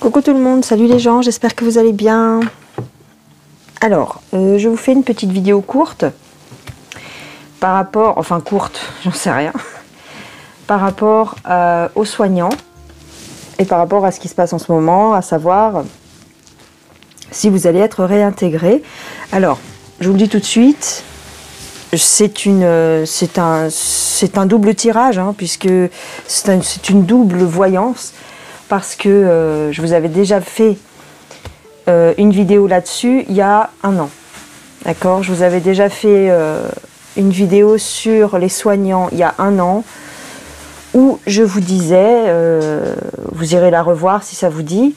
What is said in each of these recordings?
Coucou tout le monde, salut les gens, j'espère que vous allez bien. Alors, je vous fais une petite vidéo courte par rapport, enfin courte, j'en sais rien, par rapport aux soignants et par rapport à ce qui se passe en ce moment, à savoir si vous allez être réintégré. Alors, je vous le dis tout de suite, c'est un double tirage, hein, puisque c'est une double voyance. Parce que je vous avais déjà fait une vidéo là-dessus il y a un an. D'accord? Je vous avais déjà fait une vidéo sur les soignants il y a un an où je vous disais, vous irez la revoir si ça vous dit,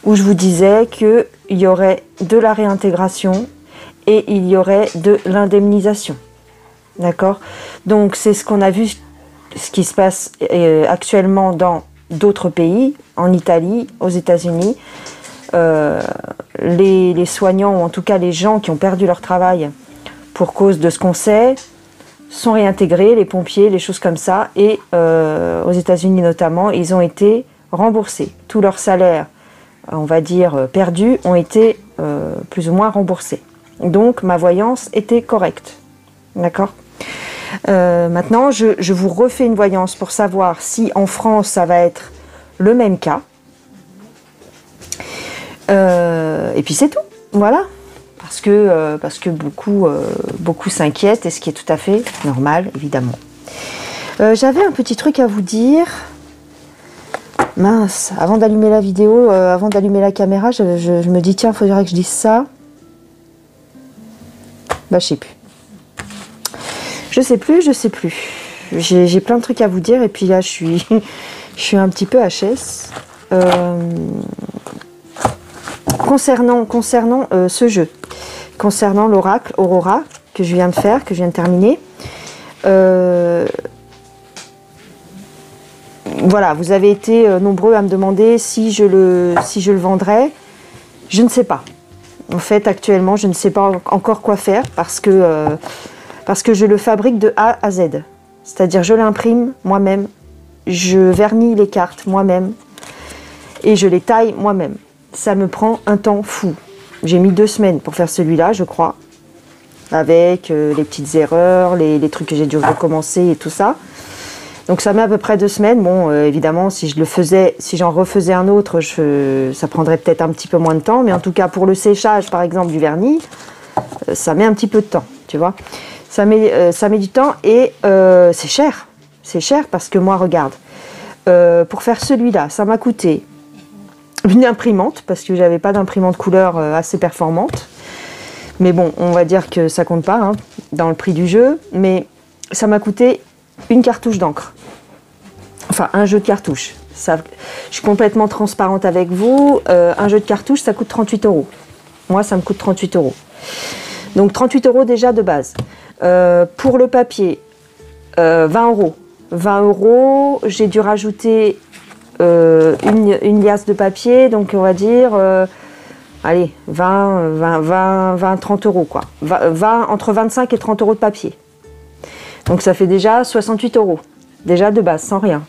où je vous disais qu'il y aurait de la réintégration et il y aurait de l'indemnisation. D'accord? Donc c'est ce qu'on a vu, ce qui se passe actuellement dans d'autres pays, en Italie, aux États-Unis. Les soignants, ou en tout cas les gens qui ont perdu leur travail pour cause de ce qu'on sait, sont réintégrés, les pompiers, les choses comme ça, et aux États-Unis notamment, ils ont été remboursés. Tous leurs salaires, on va dire, perdus, ont été plus ou moins remboursés. Donc ma voyance était correcte. D'accord ? Maintenant, je vous refais une voyance pour savoir si en France ça va être le même cas. Et puis c'est tout, voilà. Parce que beaucoup s'inquiètent, et ce qui est tout à fait normal, évidemment. J'avais un petit truc à vous dire. Mince, avant d'allumer la vidéo, avant d'allumer la caméra, je me dis tiens, il faudrait que je dise ça. Bah, je sais plus. Je sais plus. J'ai plein de trucs à vous dire et puis là je suis un petit peu HS. Concernant ce jeu, concernant l'oracle Aurora que je viens de faire, que je viens de terminer. Voilà, vous avez été nombreux à me demander si je le vendrais. Je ne sais pas. En fait, actuellement, je ne sais pas encore quoi faire parce que je le fabrique de A à Z. C'est-à-dire je l'imprime moi-même, je vernis les cartes moi-même et je les taille moi-même. Ça me prend un temps fou. J'ai mis 2 semaines pour faire celui-là, je crois, avec les petites erreurs, les trucs que j'ai dû recommencer et tout ça. Donc ça met à peu près 2 semaines. Bon, évidemment, si j'en refaisais un autre, ça prendrait peut-être un petit peu moins de temps. Mais en tout cas, pour le séchage, par exemple, du vernis, ça met un petit peu de temps, tu vois. Ça met du temps et c'est cher. C'est cher parce que moi, regarde, pour faire celui-là, ça m'a coûté une imprimante parce que j'avais pas d'imprimante couleur assez performante. Mais bon, on va dire que ça compte pas hein, dans le prix du jeu. Mais ça m'a coûté une cartouche d'encre. Enfin, un jeu de cartouches. Je suis complètement transparente avec vous. Un jeu de cartouches, ça coûte 38 €. Moi, ça me coûte 38 €. Donc 38 € déjà de base. Pour le papier, 20 €. 20 €, j'ai dû rajouter une liasse de papier, donc on va dire, allez, 30 € quoi. Entre 25 et 30 € de papier. Donc ça fait déjà 68 €. Déjà de base, sans rien.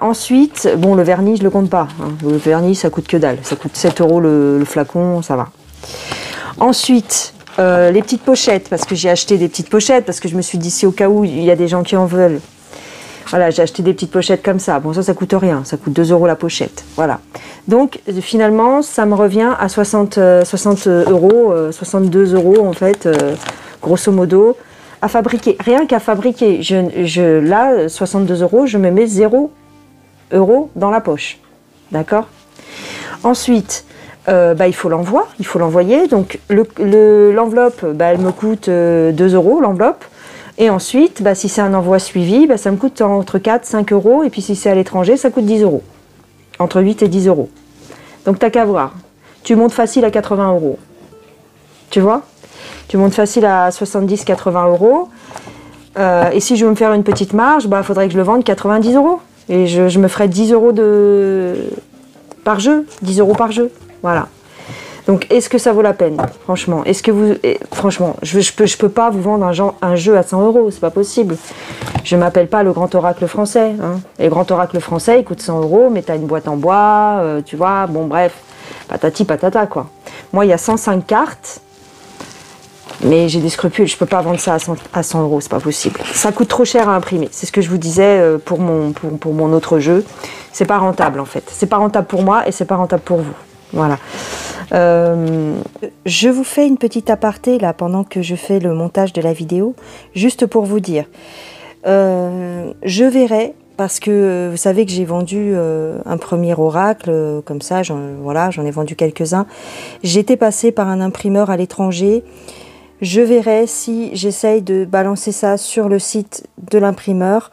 Ensuite, bon, le vernis, je le compte pas. Hein. Le vernis, ça coûte que dalle. Ça coûte 7 € le flacon, ça va. Ensuite, les petites pochettes, parce que j'ai acheté des petites pochettes, parce que je me suis dit, si au cas où il y a des gens qui en veulent, voilà, j'ai acheté des petites pochettes comme ça. Bon, ça coûte rien, ça coûte 2 € la pochette, voilà. Donc, finalement, ça me revient à 60 €, 62 € en fait, grosso modo, à fabriquer. Rien qu'à fabriquer, là, 62 €, je me mets 0 € dans la poche, d'accord? Ensuite, il faut l'envoyer. Donc l'enveloppe, elle me coûte 2 € l'enveloppe. Et ensuite, si c'est un envoi suivi, ça me coûte entre 4 et 5 €. Et puis si c'est à l'étranger, ça coûte 10 €. Entre 8 et 10 €. Donc t'as qu'à voir. Tu montes facile à 80 €. Tu vois? Tu montes facile à 70-80 €. Et si je veux me faire une petite marge, il faudrait que je le vende 90 €. Et je me ferais 10 € par jeu. 10 € par jeu. Voilà. Donc, est-ce que ça vaut la peine? Franchement, est-ce que vous... franchement, je peux pas vous vendre un jeu à 100 €, c'est pas possible. Je m'appelle pas le grand oracle français. Hein. Les grands oracles français, ils coûtent 100 €, mais tu as une boîte en bois, tu vois, bon bref, patati patata, quoi. Moi, il y a 105 cartes, mais j'ai des scrupules, je peux pas vendre ça à 100 €, c'est pas possible. Ça coûte trop cher à imprimer, c'est ce que je vous disais pour mon autre jeu. C'est pas rentable, en fait. C'est pas rentable pour moi et c'est pas rentable pour vous. Voilà. Je vous fais une petite aparté là pendant que je fais le montage de la vidéo, juste pour vous dire. Je verrai, parce que vous savez que j'ai vendu un premier oracle, comme ça, voilà, j'en ai vendu quelques-uns. J'étais passée par un imprimeur à l'étranger. Je verrai si j'essaye de balancer ça sur le site de l'imprimeur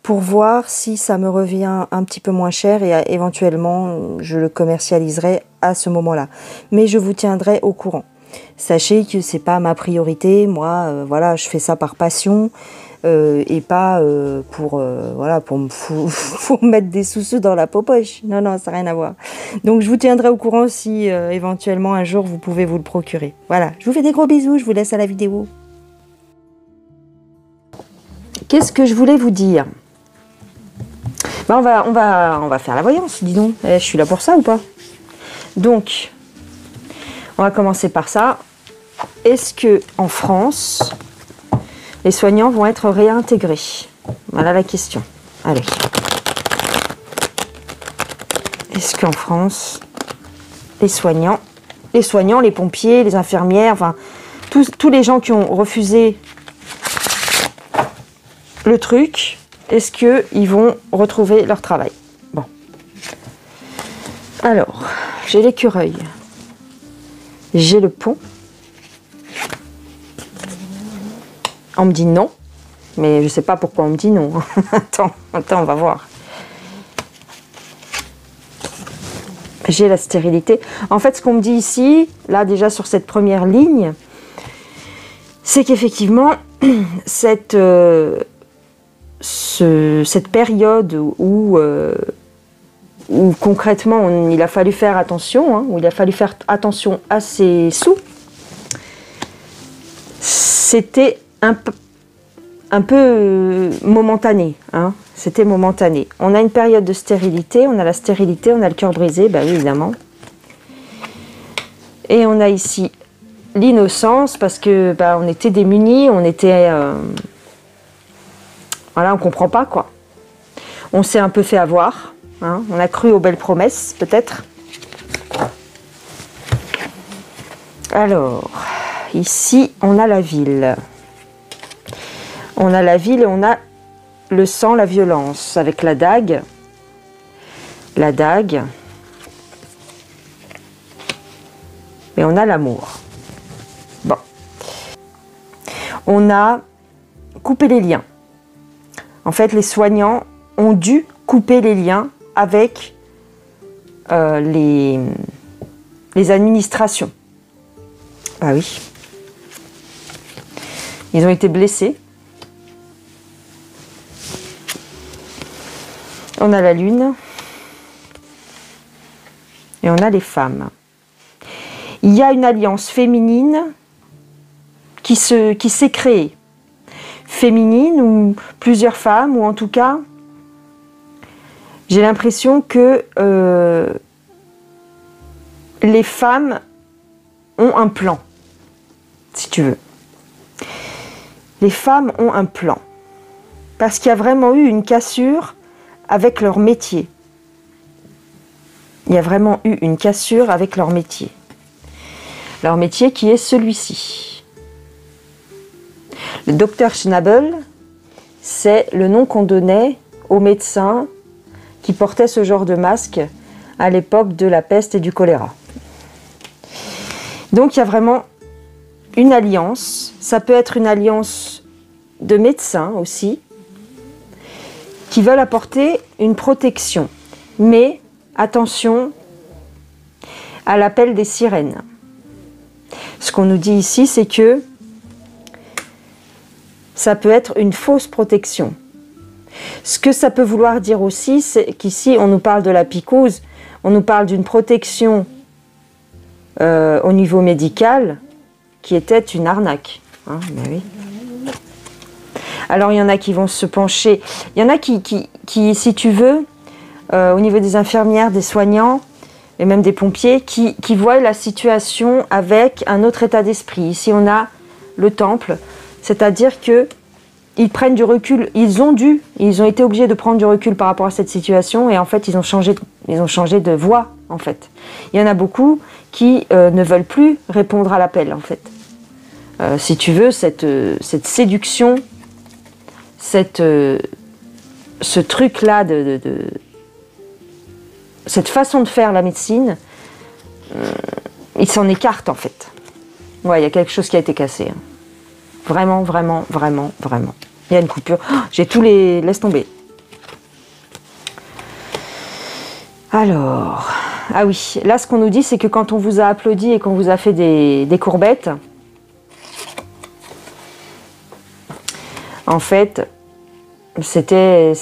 pour voir si ça me revient un petit peu moins cher et éventuellement je le commercialiserai à ce moment-là. Mais je vous tiendrai au courant. Sachez que c'est pas ma priorité. Moi, voilà, je fais ça par passion et pas voilà, pour me mettre des sous-sous dans la poche. Non, non, ça n'a rien à voir. Donc je vous tiendrai au courant si éventuellement un jour vous pouvez vous le procurer. Voilà, je vous fais des gros bisous, je vous laisse à la vidéo. Qu'est-ce que je voulais vous dire? Ben on va faire la voyance, dis donc. Je suis là pour ça ou pas? Donc, on va commencer par ça. Est-ce que en France, les soignants vont être réintégrés? Voilà la question. Allez. Est-ce qu'en France, les soignants, les pompiers, les infirmières, enfin, tous les gens qui ont refusé le truc, est-ce qu'ils vont retrouver leur travail? Bon. Alors, j'ai l'écureuil. J'ai le pont. On me dit non. Mais je ne sais pas pourquoi on me dit non. Attends, on va voir. J'ai la stérilité. En fait, ce qu'on me dit ici, là déjà sur cette première ligne, c'est qu'effectivement, cette période où concrètement il a fallu faire attention, hein, où il a fallu faire attention à ses sous, c'était un peu momentané, hein, c'était momentané. On a une période de stérilité, on a la stérilité, on a le cœur brisé, bah oui, évidemment. Et on a ici l'innocence parce que bah, on était démunis, on était... voilà, on comprend pas quoi. On s'est un peu fait avoir, hein, on a cru aux belles promesses, peut-être. Alors, ici, on a la ville. On a la ville et on a le sang, la violence, avec la dague. La dague. Et on a l'amour. Bon. On a coupé les liens. En fait, les soignants ont dû couper les liens avec les administrations. Ah oui. Ils ont été blessés. On a la lune. Et on a les femmes. Il y a une alliance féminine qui s'est créée. Féminine ou plusieurs femmes, ou en tout cas, j'ai l'impression que les femmes ont un plan, si tu veux. Les femmes ont un plan. Parce qu'il y a vraiment eu une cassure avec leur métier. Il y a vraiment eu une cassure avec leur métier. Leur métier qui est celui-ci. Le docteur Schnabel, c'est le nom qu'on donnait aux médecins qui portaient ce genre de masque à l'époque de la peste et du choléra. Donc il y a vraiment une alliance. Ça peut être une alliance de médecins aussi, qui veulent apporter une protection. Mais attention à l'appel des sirènes. Ce qu'on nous dit ici, c'est que ça peut être une fausse protection. Ce que ça peut vouloir dire aussi, c'est qu'ici, on nous parle de la psychose, on nous parle d'une protection au niveau médical qui était une arnaque. Hein, mais oui. Alors, il y en a qui vont se pencher. Il y en a qui si tu veux, au niveau des infirmières, des soignants, et même des pompiers, qui voient la situation avec un autre état d'esprit. Ici, on a le temple, c'est-à-dire que ils prennent du recul, ils ont été obligés de prendre du recul par rapport à cette situation, et en fait, ils ont changé de voie, en fait. Il y en a beaucoup qui ne veulent plus répondre à l'appel, en fait. Si tu veux, cette séduction, ce truc-là cette façon de faire la médecine, ils s'en écartent, en fait. Ouais, il y a quelque chose qui a été cassé. Hein. Vraiment, vraiment, vraiment, vraiment. Il y a une coupure. Oh, j'ai tous les... Laisse tomber. Alors... Ah oui, là, ce qu'on nous dit, c'est que quand on vous a applaudi et qu'on vous a fait des courbettes, en fait, c'était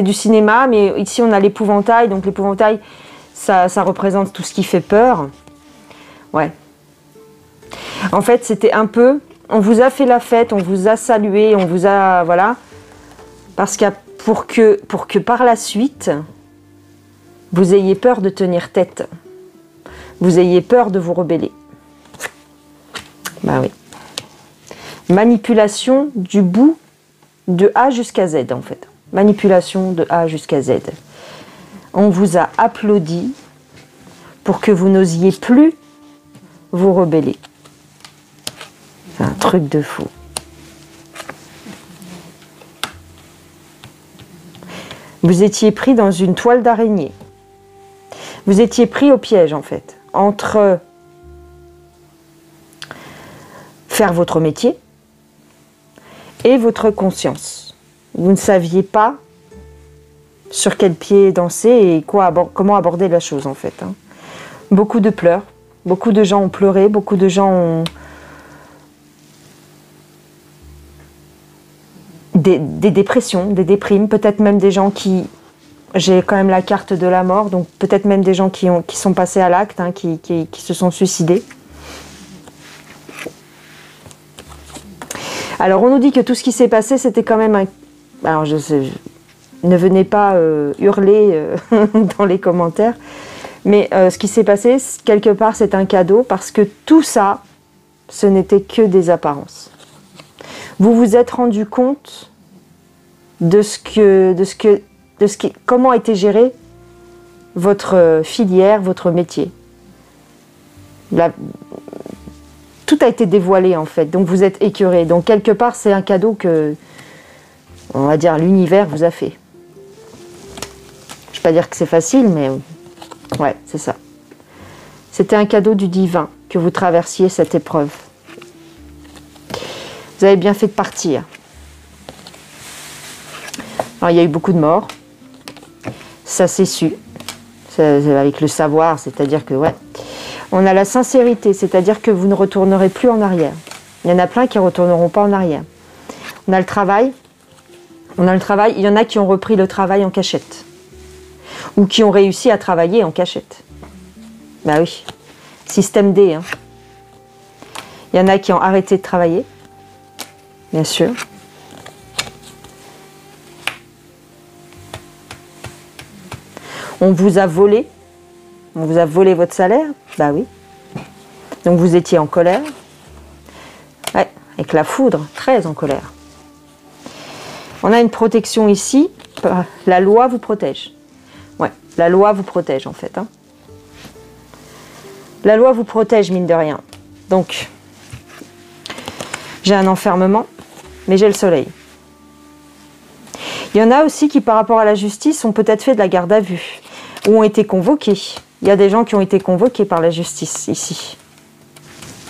du cinéma, mais ici, on a l'épouvantail. Donc, l'épouvantail, ça représente tout ce qui fait peur. Ouais. En fait, c'était un peu... On vous a fait la fête, on vous a salué, on vous a... Voilà. Parce que pour que par la suite, vous ayez peur de tenir tête. Vous ayez peur de vous rebeller. Ben oui. Manipulation du bout de A jusqu'à Z, en fait. Manipulation de A jusqu'à Z. On vous a applaudi pour que vous n'osiez plus vous rebeller. C'est un truc de fou. Vous étiez pris dans une toile d'araignée. Vous étiez pris au piège, en fait, entre faire votre métier et votre conscience. Vous ne saviez pas sur quel pied danser et comment aborder la chose, en fait. Hein. Beaucoup de pleurs, beaucoup de gens ont pleuré, beaucoup de gens ont... Des dépressions, des déprimes, peut-être même des gens qui... J'ai quand même la carte de la mort, donc peut-être même des gens qui sont passés à l'acte, hein, qui se sont suicidés. Alors on nous dit que tout ce qui s'est passé, c'était quand même un... Alors je sais, ne venez pas hurler dans les commentaires, mais ce qui s'est passé, quelque part, c'est un cadeau, parce que tout ça, ce n'était que des apparences. Vous vous êtes rendu compte comment a été géré votre filière, votre métier. Tout a été dévoilé, en fait, donc vous êtes écœuré. Donc quelque part, c'est un cadeau que, on va dire, l'univers vous a fait. Je ne vais pas dire que c'est facile, mais ouais, c'est ça. C'était un cadeau du divin que vous traversiez cette épreuve. Vous avez bien fait de partir. Alors, il y a eu beaucoup de morts. Ça s'est su. Avec le savoir, c'est-à-dire que, ouais. On a la sincérité, c'est-à-dire que vous ne retournerez plus en arrière. Il y en a plein qui ne retourneront pas en arrière. On a le travail. Il y en a qui ont repris le travail en cachette. Ou qui ont réussi à travailler en cachette. Bah oui. Système D. Hein. Il y en a qui ont arrêté de travailler. Bien sûr. On vous a volé. On vous a volé votre salaire. Bah oui. Donc vous étiez en colère. Ouais, avec la foudre, très en colère. On a une protection ici. La loi vous protège. Ouais, la loi vous protège, en fait. Hein. La loi vous protège, mine de rien. Donc, j'ai un enfermement, mais j'ai le soleil. Il y en a aussi qui, par rapport à la justice, ont peut-être fait de la garde à vue, ou ont été convoqués. Il y a des gens qui ont été convoqués par la justice, ici.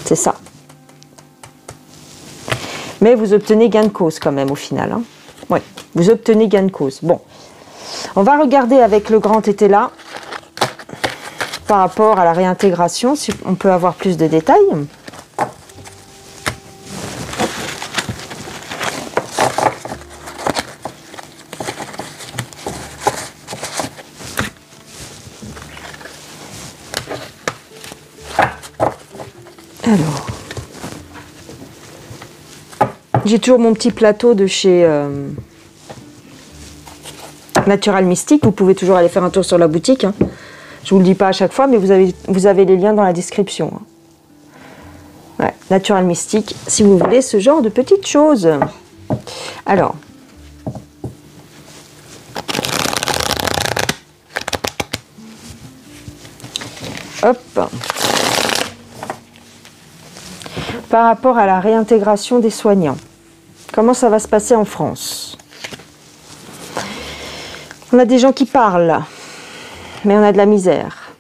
C'est ça. Mais vous obtenez gain de cause, quand même, au final. Hein. Oui, vous obtenez gain de cause. Bon, on va regarder avec le grand été là, par rapport à la réintégration, si on peut avoir plus de détails. Alors, j'ai toujours mon petit plateau de chez Natural Mystique. Vous pouvez toujours aller faire un tour sur la boutique. Hein. Je vous le dis pas à chaque fois, mais vous avez les liens dans la description. Hein. Ouais, Natural Mystique, si vous voulez ce genre de petites choses. Alors, hop. Par rapport à la réintégration des soignants, comment ça va se passer en France? On a des gens qui parlent, mais on a de la misère.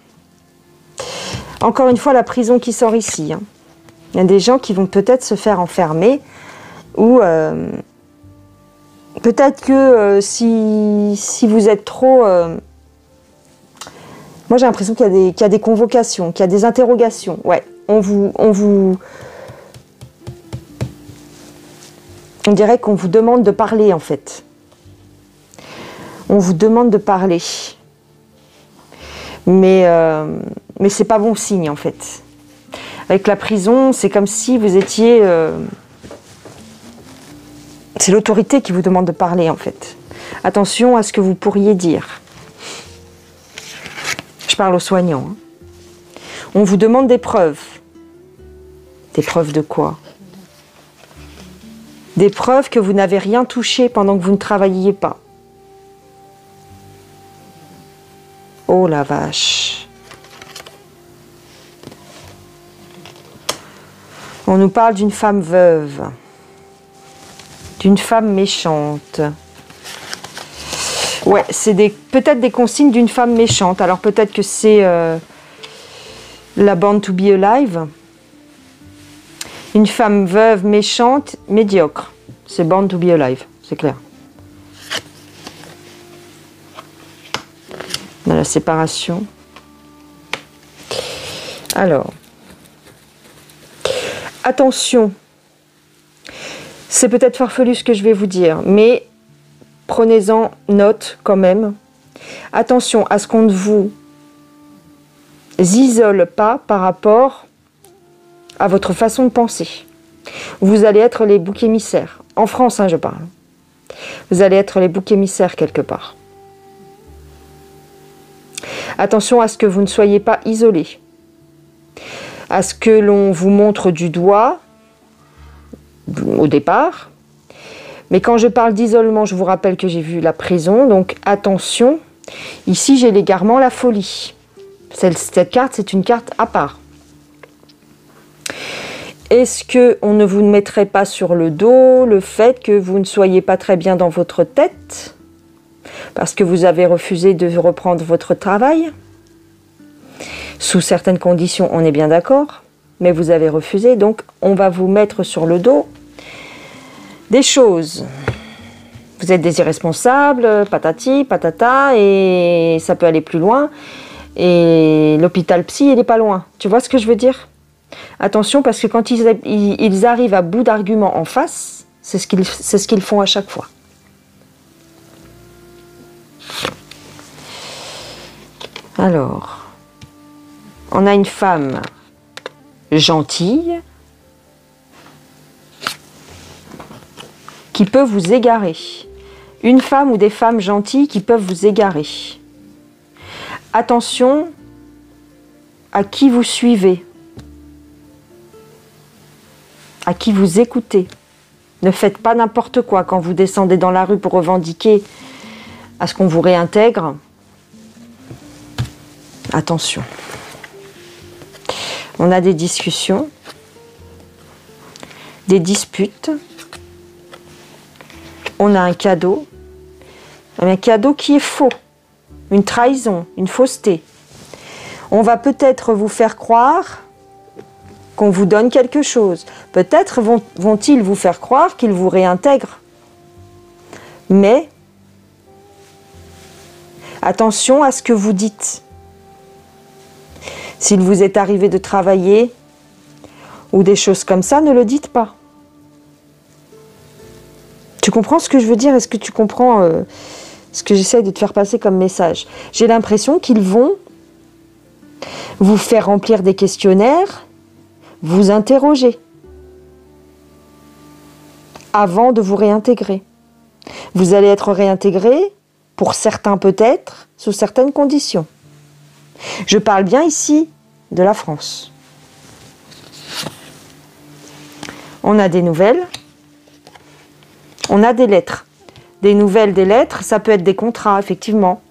Encore une fois, la prison qui sort ici. Hein. Il y a des gens qui vont peut-être se faire enfermer ou peut-être que si vous êtes trop... moi, j'ai l'impression qu'il y a des convocations, qu'il y a des interrogations. Ouais, on dirait qu'on vous demande de parler, en fait. On vous demande de parler. Mais c'est pas bon signe, en fait. Avec la prison, c'est comme si vous étiez... c'est l'autorité qui vous demande de parler, en fait. Attention à ce que vous pourriez dire. Je parle aux soignants. Hein. On vous demande des preuves. Des preuves de quoi? Des preuves que vous n'avez rien touché pendant que vous ne travailliez pas. Oh la vache. On nous parle d'une femme veuve. D'une femme méchante. Ouais, c'est peut-être des consignes d'une femme méchante. Alors peut-être que c'est la Born to be Alive. Une femme veuve, méchante, médiocre. C'est Born to be Alive, c'est clair. On a la séparation. Alors, attention. C'est peut-être farfelu ce que je vais vous dire, mais prenez-en note quand même. Attention à ce qu'on ne vous isole pas par rapport à votre façon de penser. Vous allez être les boucs émissaires. En France, hein, je parle. Vous allez être les boucs émissaires quelque part. Attention à ce que vous ne soyez pas isolés. À ce que l'on vous montre du doigt au départ. Mais quand je parle d'isolement, je vous rappelle que j'ai vu la prison. Donc attention. Ici, j'ai l'égarement, la folie. Cette carte, c'est une carte à part. Est-ce qu'on ne vous mettrait pas sur le dos le fait que vous ne soyez pas très bien dans votre tête parce que vous avez refusé de reprendre votre travail? Sous certaines conditions, on est bien d'accord, mais vous avez refusé, donc on va vous mettre sur le dos des choses. Vous êtes des irresponsables, patati, patata, et ça peut aller plus loin. Et l'hôpital psy, il n'est pas loin. Tu vois ce que je veux dire? Attention, parce que quand ils arrivent à bout d'arguments en face, c'est ce qu'ils font à chaque fois. Alors, on a une femme gentille qui peut vous égarer. Une femme ou des femmes gentilles qui peuvent vous égarer. Attention à qui vous suivez. À qui vous écoutez. Ne faites pas n'importe quoi quand vous descendez dans la rue pour revendiquer à ce qu'on vous réintègre. Attention. On a des discussions, des disputes. On a un cadeau qui est faux, une trahison, une fausseté. On va peut-être vous faire croire qu'on vous donne quelque chose. Peut-être vont-ils vous faire croire qu'ils vous réintègrent. Mais attention à ce que vous dites. S'il vous est arrivé de travailler ou des choses comme ça, ne le dites pas. Tu comprends ce que je veux dire? Est-ce que tu comprends ce que j'essaie de te faire passer comme message? J'ai l'impression qu'ils vont vous faire remplir des questionnaires, vous interroger avant de vous réintégrer. Vous allez être réintégré, pour certains peut-être, sous certaines conditions. Je parle bien ici de la France. On a des nouvelles, on a des lettres. Des nouvelles, des lettres, ça peut être des contrats, effectivement.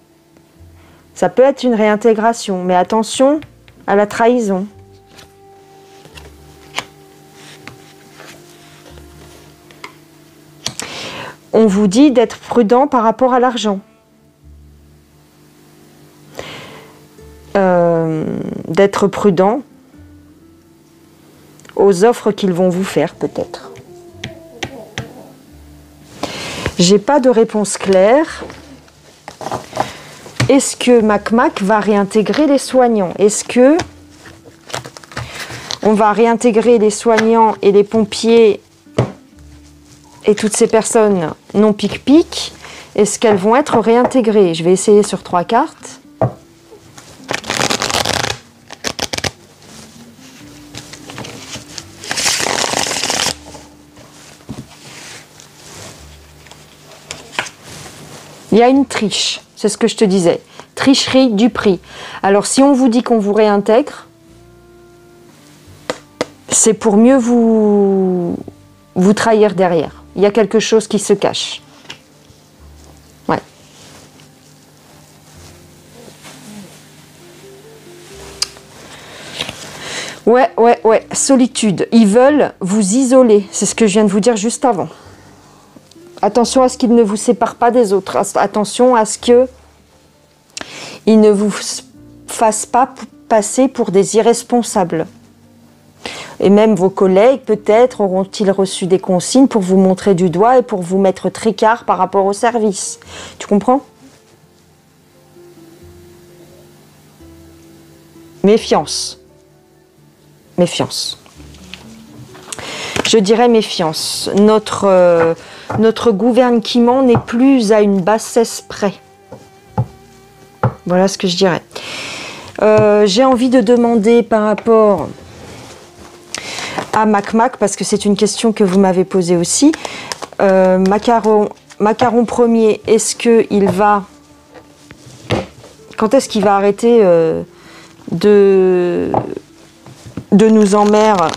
Ça peut être une réintégration, mais attention à la trahison. On vous dit d'être prudent par rapport à l'argent. D'être prudent aux offres qu'ils vont vous faire, peut-être. J'ai pas de réponse claire. Est-ce que Mac va réintégrer les soignants? Est-ce que on va réintégrer les soignants et les pompiers et toutes ces personnes non pic-pic? Est-ce qu'elles vont être réintégrées? Je vais essayer sur 3 cartes. Il y a une triche, c'est ce que je te disais. Tricherie du prix. Alors si on vous dit qu'on vous réintègre, c'est pour mieux vous trahir derrière. Il y a quelque chose qui se cache. Ouais. Ouais. Solitude. Ils veulent vous isoler. C'est ce que je viens de vous dire juste avant. Attention à ce qu'ils ne vous séparent pas des autres. Attention à ce qu'ils ne vous fassent pas passer pour des irresponsables. Et même vos collègues, peut-être, auront-ils reçu des consignes pour vous montrer du doigt et pour vous mettre tricard par rapport au service. Tu comprends? Méfiance. Méfiance. Je dirais méfiance. Notre gouvernement n'est plus à une bassesse près. Voilà ce que je dirais. J'ai envie de demander par rapport à Mac, parce que c'est une question que vous m'avez posée aussi. Macaron premier, est-ce qu'il va... Quand est-ce qu'il va arrêter de nous emmerder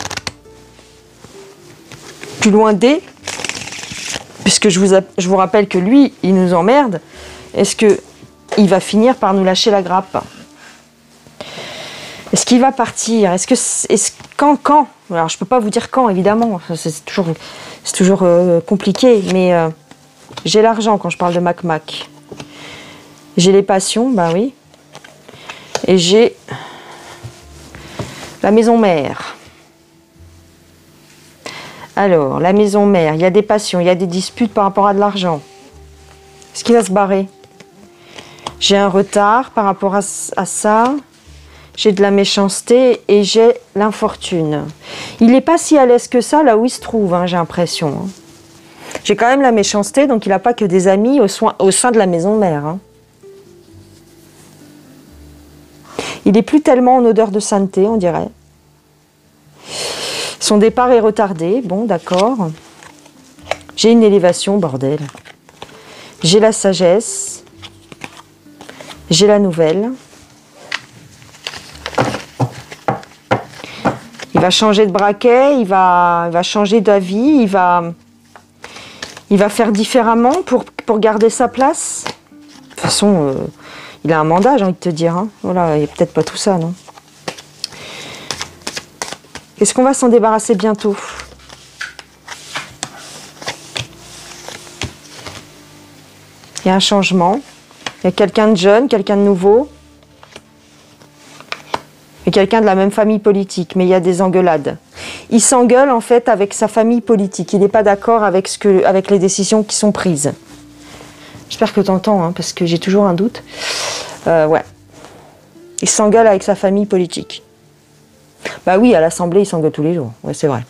plus loin des... Puisque je vous rappelle que lui, il nous emmerde. Est-ce qu'il va finir par nous lâcher la grappe? Est-ce qu'il va partir? Quand? Alors, je ne peux pas vous dire quand, évidemment. C'est toujours compliqué. Mais j'ai l'argent quand je parle de Mac. J'ai les passions, bah oui. Et j'ai la maison mère. Alors, la maison mère, il y a des passions, il y a des disputes par rapport à de l'argent. Est-ce qu'il va se barrer? J'ai un retard par rapport à ça. J'ai de la méchanceté et j'ai l'infortune. Il n'est pas si à l'aise que ça là où il se trouve, hein, j'ai l'impression. Hein. J'ai quand même la méchanceté, donc il n'a pas que des amis au sein de la maison mère. Hein. Il n'est plus tellement en odeur de sainteté, on dirait. Son départ est retardé, bon d'accord. J'ai une élévation, bordel. J'ai la sagesse. J'ai la nouvelle. Il va changer de braquet, il va changer d'avis, il va faire différemment pour garder sa place. De toute façon, il a un mandat, j'ai envie de te dire. Hein. Voilà, il n'y a peut-être pas tout ça, non? Est-ce qu'on va s'en débarrasser bientôt? Il y a un changement. Il y a quelqu'un de jeune, quelqu'un de nouveau. Et quelqu'un de la même famille politique. Mais il y a des engueulades. Il s'engueule en fait avec sa famille politique. Il n'est pas d'accord avec les décisions qui sont prises. J'espère que tu entends, hein, parce que j'ai toujours un doute. Ouais. Il s'engueule avec sa famille politique. Bah oui, à l'Assemblée, il s'engueule tous les jours. Ouais, c'est vrai.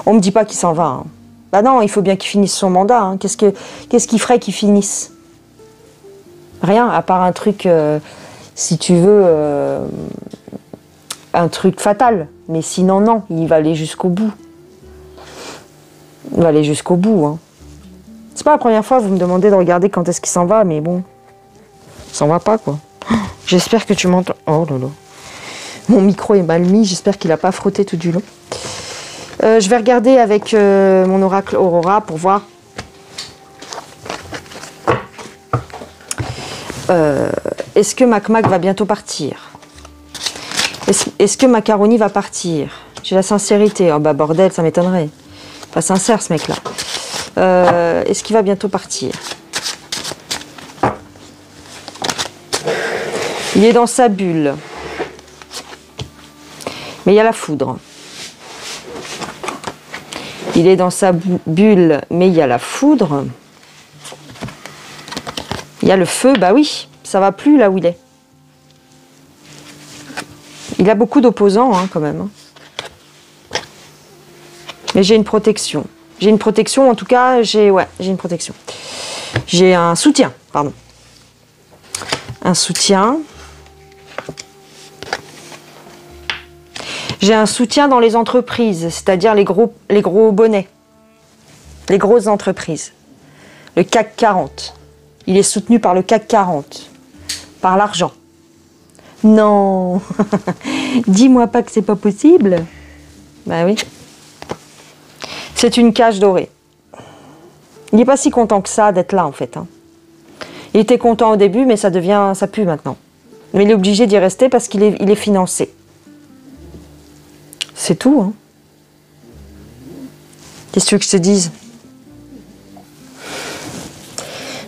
On me dit pas qu'il s'en va. Hein. Bah non, il faut bien qu'il finisse son mandat. Hein. Qu'est-ce qu'il ferait qu'il finisse? Rien, à part un truc, si tu veux, un truc fatal. Mais sinon, non, il va aller jusqu'au bout. Il va aller jusqu'au bout. Hein. C'est pas la première fois que vous me demandez de regarder quand est-ce qu'il s'en va, mais bon, il s'en va pas, quoi. J'espère que tu m'entends. Oh là là. Mon micro est mal mis, j'espère qu'il n'a pas frotté tout du long. Je vais regarder avec mon oracle Aurora pour voir. Est-ce que Mac va bientôt partir? Est-ce que Macaroni va partir? J'ai la sincérité. Oh bah bordel, ça m'étonnerait. Pas sincère ce mec-là. Est-ce qu'il va bientôt partir? Il est dans sa bulle. Mais il y a la foudre. Il est dans sa bulle, mais il y a la foudre. Il y a le feu, bah oui, ça va plus là où il est. Il a beaucoup d'opposants hein, quand même. Mais j'ai une protection. J'ai une protection, en tout cas, j'ai une protection. J'ai un soutien, pardon. Un soutien. J'ai un soutien dans les entreprises, c'est-à-dire les gros bonnets. Les grosses entreprises. Le CAC 40. Il est soutenu par le CAC 40. Par l'argent. Non. Dis-moi pas que c'est pas possible. Ben oui. C'est une cage dorée. Il n'est pas si content que ça d'être là en fait. Hein. Il était content au début, mais ça pue maintenant. Mais il est obligé d'y rester parce qu'il est financé. C'est tout. Hein. Qu'est-ce que tu veux que je te dise?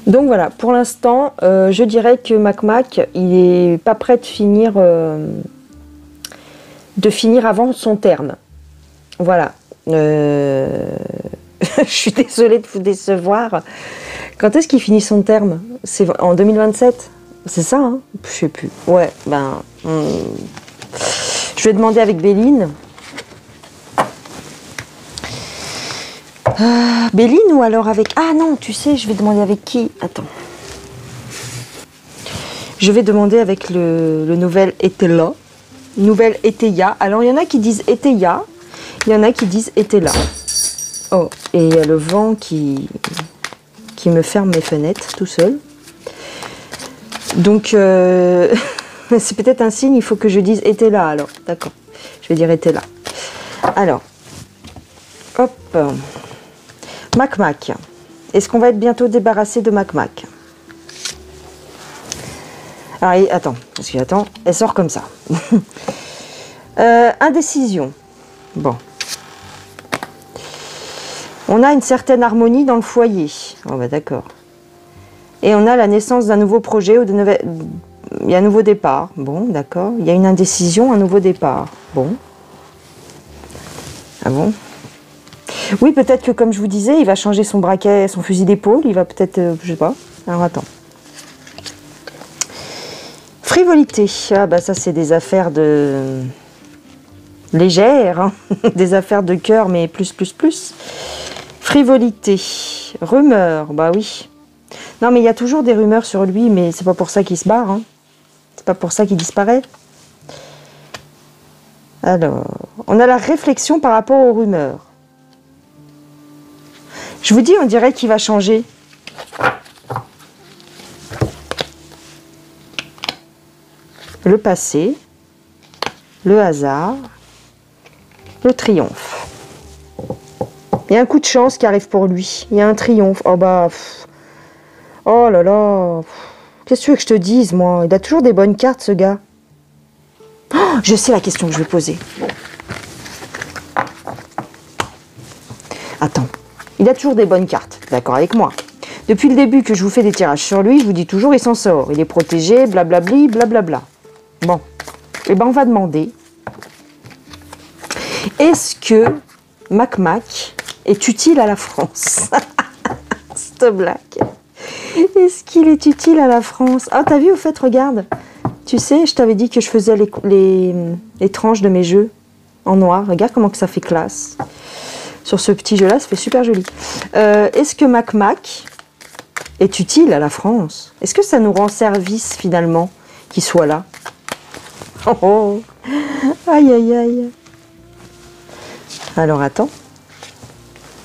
Donc voilà, pour l'instant, je dirais que Mac, il est pas prêt de finir avant son terme. Voilà. Je suis désolée de vous décevoir. Quand est-ce qu'il finit son terme? C'est en 2027? C'est ça, hein? Je sais plus. Ouais, ben... je vais demander avec Béline. Béline ou alors avec... Ah non, tu sais, je vais demander avec qui? Attends. Je vais demander avec le nouvel Etela. Nouvelle Eteia. Alors, il y en a qui disent Eteia. Il y en a qui disent Etela. Oh, et il y a le vent qui me ferme mes fenêtres tout seul. Donc, c'est peut-être un signe, il faut que je dise Etela alors. D'accord. Je vais dire Etela. Alors, hop. Mac. Est-ce qu'on va être bientôt débarrassé de Mac? Alors, attends, parce que attends, elle sort comme ça. Indécision. Bon. On a une certaine harmonie dans le foyer. Oh bah d'accord. Et on a la naissance d'un nouveau projet ou il y a un nouveau départ. Bon, d'accord. Il y a une indécision, un nouveau départ. Bon. Ah bon? Oui, peut-être que, comme je vous disais, il va changer son braquet, son fusil d'épaule. Il va peut-être... je sais pas. Alors, attends. Frivolité. Ah, bah ça, c'est des affaires de... légères. Hein. Des affaires de cœur, mais plus. Frivolité. Rumeur. Bah oui. Non, mais il y a toujours des rumeurs sur lui, mais c'est pas pour ça qu'il se barre. Hein. C'est pas pour ça qu'il disparaît. Alors, on a la réflexion par rapport aux rumeurs. Je vous dis, on dirait qu'il va changer. Le passé, le hasard, le triomphe. Il y a un coup de chance qui arrive pour lui. Il y a un triomphe. Oh bah... Oh là là. Qu'est-ce que tu veux que je te dise, moi? Il a toujours des bonnes cartes, ce gars. Oh, je sais la question que je vais poser. Attends. Il a toujours des bonnes cartes, d'accord avec moi. Depuis le début que je vous fais des tirages sur lui, je vous dis toujours il s'en sort. Il est protégé, blablabli, blablabla. Bon, et ben on va demander, est-ce que Mac est utile à la France? Cette blague. Est-ce qu'il est utile à la France? Ah, t'as vu, au fait, regarde. Tu sais, je t'avais dit que je faisais les tranches de mes jeux en noir. Regarde comment que ça fait classe. Sur ce petit jeu-là, ça fait super joli. Est-ce que Mac est utile à la France? Est-ce que ça nous rend service, finalement, qu'il soit là? Oh. Aïe, aïe, aïe. Alors, attends.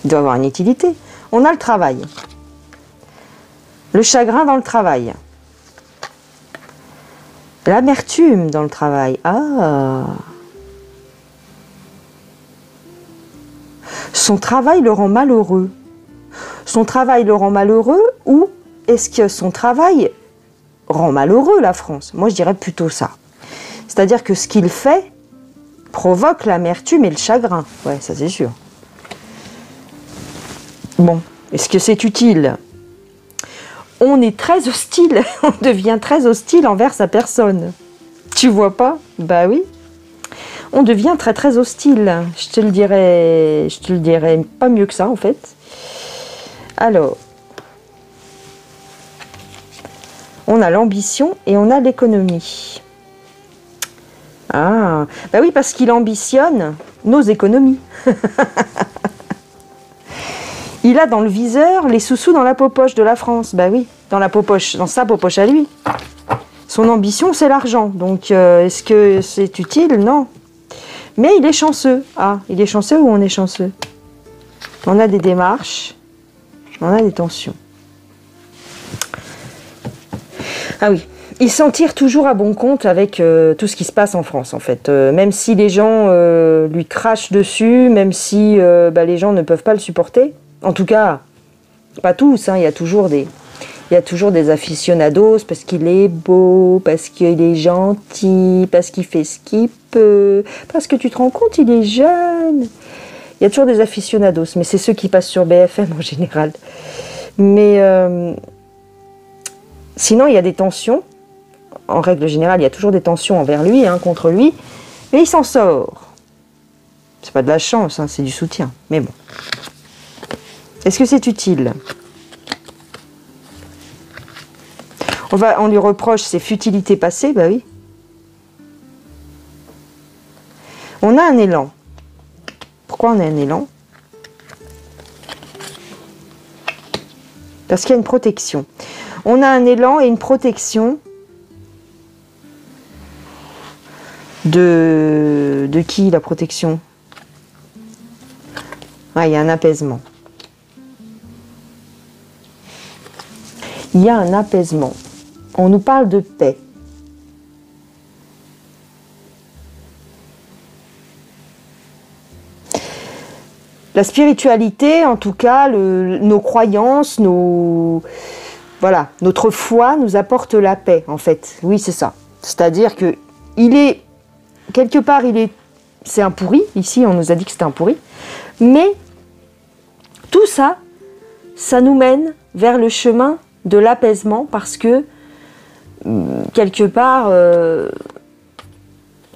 Il doit avoir une utilité. On a le travail. Le chagrin dans le travail. L'amertume dans le travail. Ah. Son travail le rend malheureux. Son travail le rend malheureux ou est-ce que son travail rend malheureux la France? Moi, je dirais plutôt ça. C'est-à-dire que ce qu'il fait provoque l'amertume et le chagrin. Ouais, ça c'est sûr. Bon, est-ce que c'est utile? On est très hostile, on devient très hostile envers sa personne. Tu vois pas? Bah oui. On devient très très hostile. Je te le dirais pas mieux que ça en fait. Alors, on a l'ambition et on a l'économie. Ah, bah oui, parce qu'il ambitionne nos économies. Il a dans le viseur les sous-sous dans la popoche de la France. Bah oui, dans sa popoche à lui. Son ambition, c'est l'argent. Donc, est-ce que c'est utile? Non. Mais il est chanceux. Ah, il est chanceux ou on est chanceux? On a des démarches, on a des tensions. Ah oui, il s'en tire toujours à bon compte avec tout ce qui se passe en France, en fait. Même si les gens lui crachent dessus, même si les gens ne peuvent pas le supporter. En tout cas, pas tous, hein, il y a toujours des aficionados parce qu'il est beau, parce qu'il est gentil, parce qu'il fait ce qu'il peut, parce que tu te rends compte, il est jeune. Il y a toujours des aficionados, mais c'est ceux qui passent sur BFM en général. Mais sinon, il y a des tensions. En règle générale, il y a toujours des tensions envers lui, hein, contre lui, mais il s'en sort. C'est pas de la chance, hein, c'est du soutien. Mais bon. Est-ce que c'est utile? On lui reproche ses futilités passées, bah oui. On a un élan. Pourquoi on a un élan? Parce qu'il y a une protection. On a un élan et une protection de qui, la protection? Ah, il y a un apaisement. Il y a un apaisement. On nous parle de paix. La spiritualité, en tout cas, nos croyances, voilà, notre foi nous apporte la paix, en fait. Oui, c'est ça. C'est-à-dire que quelque part, c'est un pourri. Ici, on nous a dit que c'était un pourri. Mais tout ça, ça nous mène vers le chemin de l'apaisement parce que, quelque part,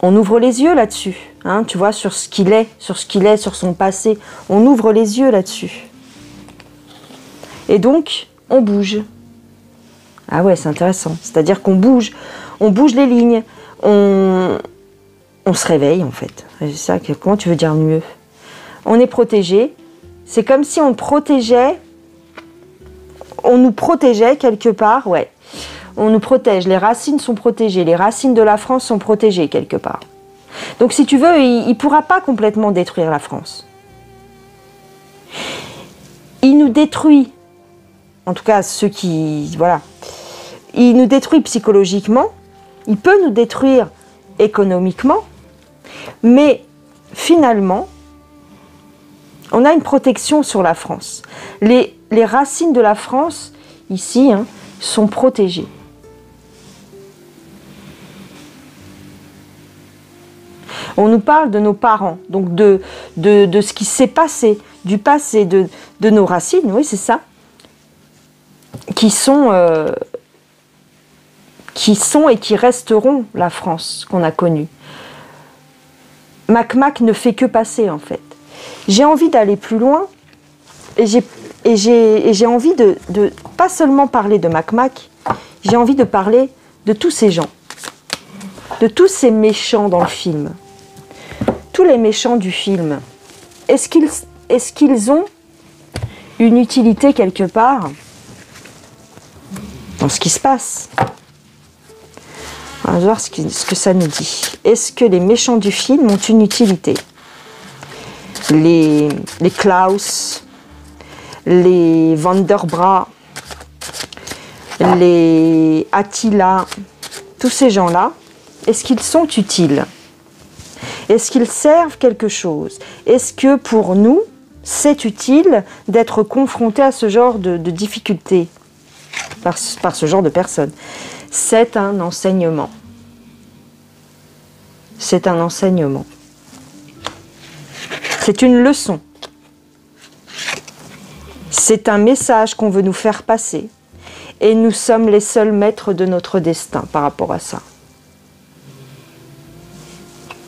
on ouvre les yeux là-dessus, hein, tu vois, sur ce qu'il est, sur son passé. On ouvre les yeux là-dessus. Et donc, on bouge. Ah ouais, c'est intéressant. C'est-à-dire qu'on bouge les lignes, on se réveille en fait. C'est ça, comment tu veux dire mieux? On est protégé. C'est comme si on nous protégeait quelque part, ouais. On nous protège, les racines sont protégées, les racines de la France sont protégées quelque part. Donc si tu veux, il ne pourra pas complètement détruire la France. Il nous détruit, en tout cas ceux qui... Voilà. Il nous détruit psychologiquement, il peut nous détruire économiquement, mais finalement, on a une protection sur la France. Les racines de la France, ici, hein, sont protégées. On nous parle de nos parents, donc de ce qui s'est passé, du passé, de nos racines, oui, c'est ça, qui sont et qui resteront la France qu'on a connue. Mac ne fait que passer, en fait. J'ai envie d'aller plus loin, et j'ai envie de pas seulement parler de Mac, j'ai envie de parler de tous ces gens, de tous ces méchants dans le film. Tous les méchants du film, est-ce qu'ils ont une utilité quelque part dans ce qui se passe? va voir ce que ça nous dit. Est-ce que les méchants du film ont une utilité? Les Klaus, les Vanderbra, les Attila, tous ces gens-là, est-ce qu'ils sont utiles? Est-ce qu'ils servent quelque chose? Est-ce que pour nous, c'est utile d'être confronté à ce genre de difficultés par ce genre de personnes? C'est un enseignement. C'est un enseignement. C'est une leçon. C'est un message qu'on veut nous faire passer. Et nous sommes les seuls maîtres de notre destin par rapport à ça.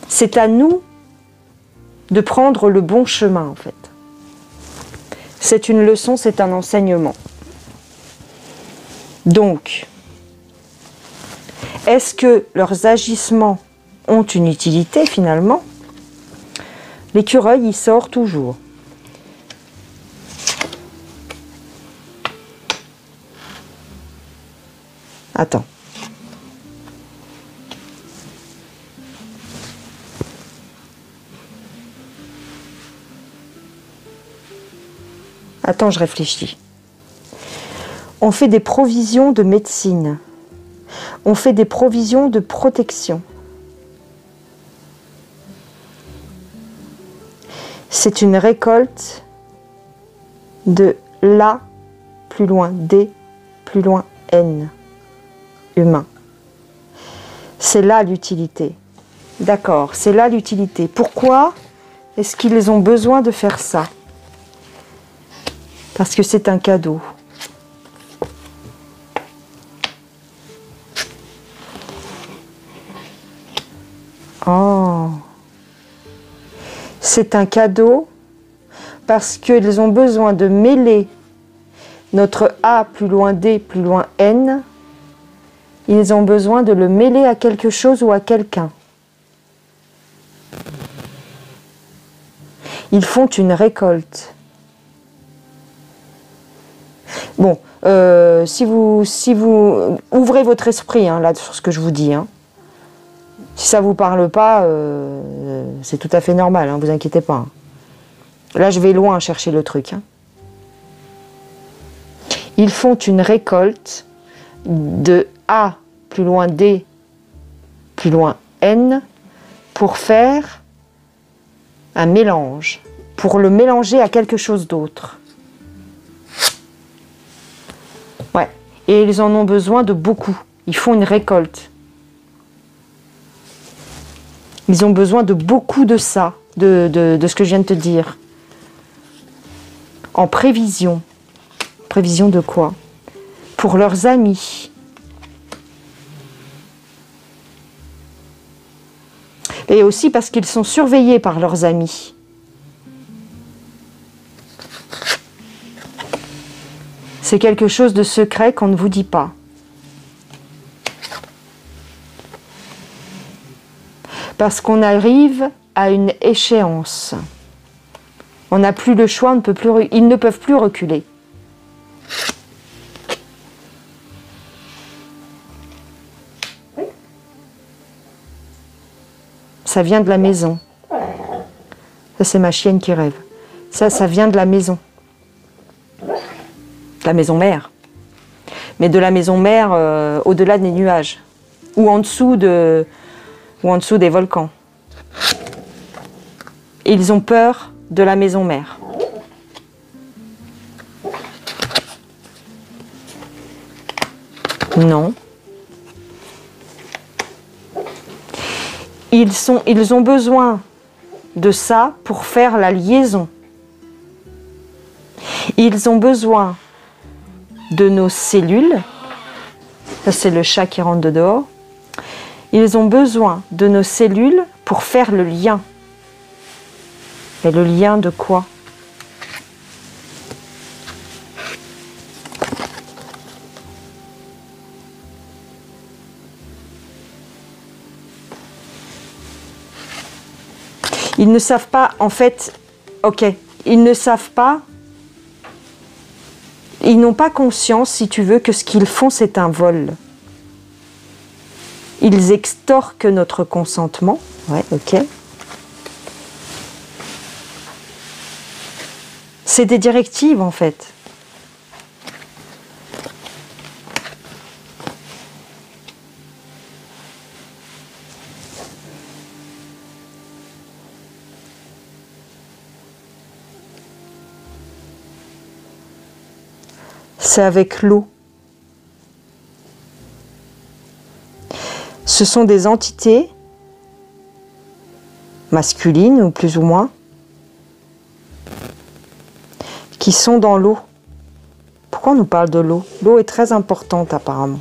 C'est à nous de prendre le bon chemin, en fait. C'est une leçon, c'est un enseignement. Donc, est-ce que leurs agissements ont une utilité, finalement? L'écureuil, il sort toujours. Attends. Attends, je réfléchis. On fait des provisions de médecine. On fait des provisions de protection. C'est une récolte de la, plus loin, des, plus loin, n, humain. C'est là l'utilité. D'accord, c'est là l'utilité. Pourquoi est-ce qu'ils ont besoin de faire ça? Parce que c'est un cadeau. Oh, c'est un cadeau parce qu'ils ont besoin de mêler notre A plus loin D plus loin N. Ils ont besoin de le mêler à quelque chose ou à quelqu'un. Ils font une récolte. Bon, si vous ouvrez votre esprit hein, là sur ce que je vous dis, hein. Si ça ne vous parle pas, c'est tout à fait normal, hein, vous inquiétez pas. Hein. Là, je vais loin chercher le truc. Hein. Ils font une récolte de A plus loin D plus loin N pour faire un mélange, pour le mélanger à quelque chose d'autre. Ouais, et ils en ont besoin de beaucoup. Ils font une récolte. Ils ont besoin de beaucoup de ça, de ce que je viens de te dire. En prévision. Prévision de quoi? Pour leurs amis. Et aussi parce qu'ils sont surveillés par leurs amis. C'est quelque chose de secret qu'on ne vous dit pas. Parce qu'on arrive à une échéance. On n'a plus le choix, ils ne peuvent plus reculer. Ça vient de la maison. Ça, c'est ma chienne qui rêve. Ça vient de la maison. La maison mère. Mais de la maison mère au-delà des nuages. Ou en dessous des volcans. Ils ont peur de la maison mère. Non. Ils ont besoin de ça pour faire la liaison. Ils ont besoin de nos cellules. Ça, c'est le chat qui rentre de dehors. Ils ont besoin de nos cellules pour faire le lien. Et le lien de quoi? Ils ne savent pas, en fait, ok, ils ne savent pas, ils n'ont pas conscience, si tu veux, que ce qu'ils font, c'est un vol. Ils extorquent notre consentement. Ouais, ok. C'est des directives en fait. C'est avec l'eau. Ce sont des entités masculines, ou plus ou moins, qui sont dans l'eau. Pourquoi on nous parle de l'eau? L'eau est très importante apparemment.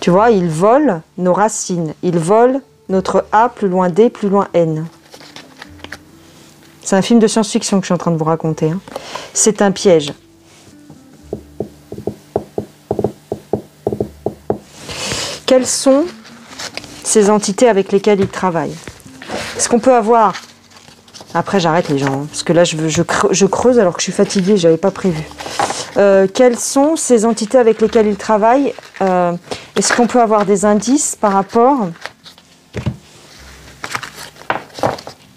Tu vois, ils volent nos racines. Ils volent notre A, plus loin D, plus loin N. C'est un film de science-fiction que je suis en train de vous raconter. Hein. C'est un piège. Quelles sont ces entités avec lesquelles ils travaillent? Est-ce qu'on peut avoir... Après, j'arrête les gens, hein, parce que là, je creuse alors que je suis fatiguée, je n'avais pas prévu. Quelles sont ces entités avec lesquelles ils travaillent? Est-ce qu'on peut avoir des indices par rapport...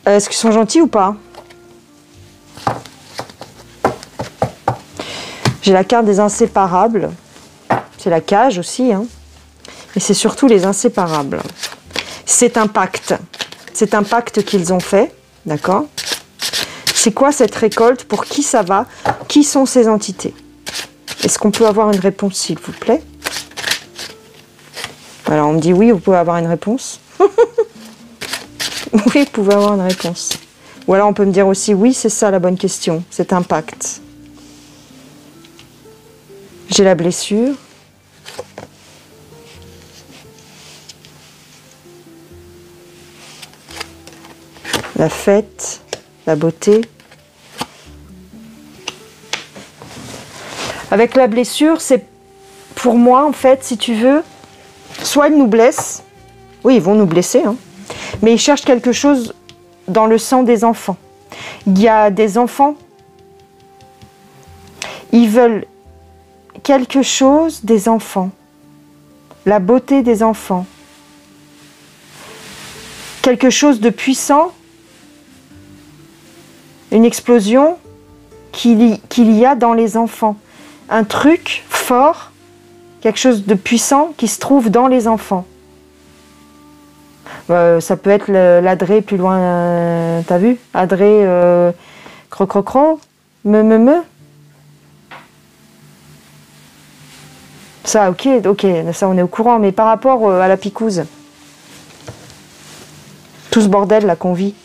Est-ce qu'ils sont gentils ou pas? J'ai la carte des inséparables. C'est la cage aussi. Hein. Et c'est surtout les inséparables. C'est un pacte. C'est un pacte qu'ils ont fait. D'accord? C'est quoi cette récolte? Pour qui ça va? Qui sont ces entités? Est-ce qu'on peut avoir une réponse, s'il vous plaît? Alors, on me dit oui, vous pouvez avoir une réponse. Oui, vous pouvez avoir une réponse. Ou alors, on peut me dire aussi oui, c'est ça la bonne question. C'est un pacte. J'ai la blessure. La fête, la beauté. Avec la blessure, c'est pour moi, en fait, si tu veux, soit ils nous blessent, oui, ils vont nous blesser, hein, mais ils cherchent quelque chose dans le sang des enfants. Il y a des enfants, ils veulent quelque chose des enfants, la beauté des enfants, quelque chose de puissant, une explosion qu'il y a dans les enfants, un truc fort, quelque chose de puissant qui se trouve dans les enfants. Ça peut être l'adré plus loin, t'as vu? Adré, cro-cro-cro, me. Ça, ok, ça on est au courant, mais par rapport à la picouse, tout ce bordel là qu'on vit,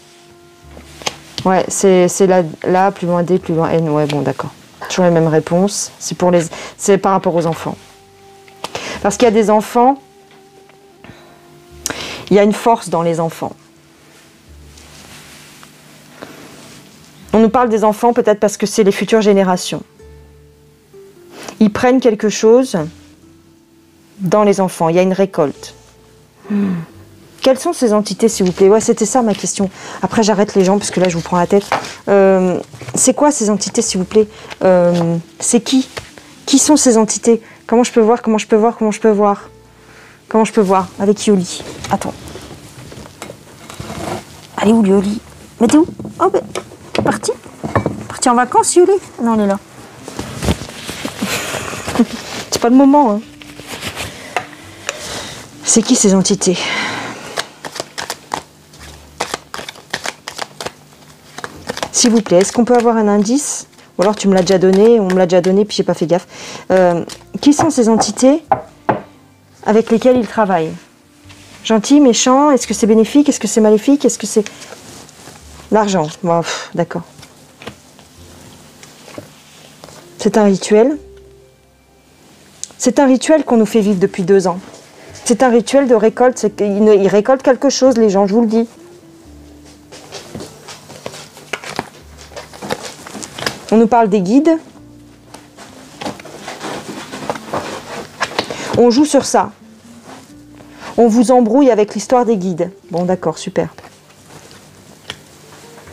ouais, c'est là, plus loin D, plus loin N, ouais, bon, d'accord. Toujours les mêmes réponses, c'est par rapport aux enfants. Parce qu'il y a des enfants, il y a une force dans les enfants. On nous parle des enfants peut-être parce que c'est les futures générations. Ils prennent quelque chose dans les enfants, il y a une récolte. Quelles sont ces entités, s'il vous plaît? Ouais, c'était ça ma question. Après, j'arrête les gens parce que là, je vous prends la tête. C'est quoi ces entités, s'il vous plaît? C'est qui? Qui sont ces entités? Comment je peux voir? Comment je peux voir? Comment je peux voir? Comment je peux voir? Avec Yoli. Attends. Elle est où, Yoli? Mais t'es où? Oh, ben, t'es parti? Parti en vacances, Yoli? Non, elle est là. C'est pas le moment, hein. C'est qui ces entités? S'il vous plaît, est-ce qu'on peut avoir un indice? Ou alors tu me l'as déjà donné, on me l'a déjà donné, puis j'ai pas fait gaffe. Qui sont ces entités avec lesquelles ils travaillent? Gentil, méchant, est-ce que c'est bénéfique? Est-ce que c'est maléfique? Est-ce que c'est... L'argent, bon, d'accord. C'est un rituel. C'est un rituel qu'on nous fait vivre depuis 2 ans. C'est un rituel de récolte. Ils récoltent quelque chose, les gens, je vous le dis. On nous parle des guides. On joue sur ça. On vous embrouille avec l'histoire des guides. Bon, d'accord, super.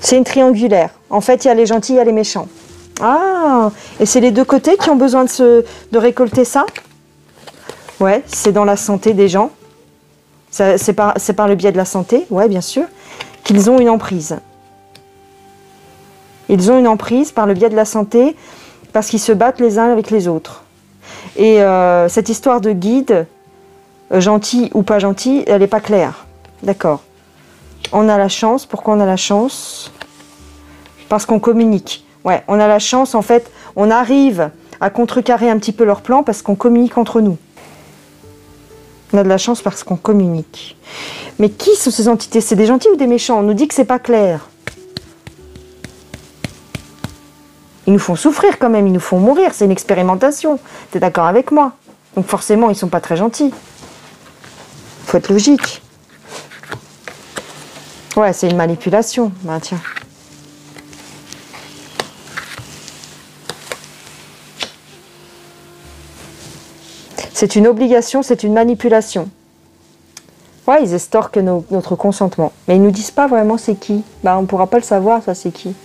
C'est une triangulaire. En fait, il y a les gentils, il y a les méchants. Ah, et c'est les deux côtés qui ont besoin de récolter ça? Ouais, c'est dans la santé des gens. C'est par le biais de la santé, ouais, bien sûr, qu'ils ont une emprise. Ils ont une emprise par le biais de la santé parce qu'ils se battent les uns avec les autres. Et cette histoire de guide, gentil ou pas gentil, elle n'est pas claire. D'accord. On a la chance. Pourquoi on a la chance? Parce qu'on communique. Ouais, on a la chance, en fait, on arrive à contrecarrer un petit peu leur plan parce qu'on communique entre nous. On a de la chance parce qu'on communique. Mais qui sont ces entités? C'est des gentils ou des méchants? On nous dit que c'est pas clair. Ils nous font souffrir quand même, ils nous font mourir, c'est une expérimentation. T'es d'accord avec moi? Donc forcément, ils sont pas très gentils. Faut être logique. Ouais, c'est une manipulation. Ben tiens. C'est une obligation, c'est une manipulation. Ouais, ils estorquent notre consentement. Mais ils ne nous disent pas vraiment c'est qui. Bah, on ne pourra pas le savoir, ça c'est qui.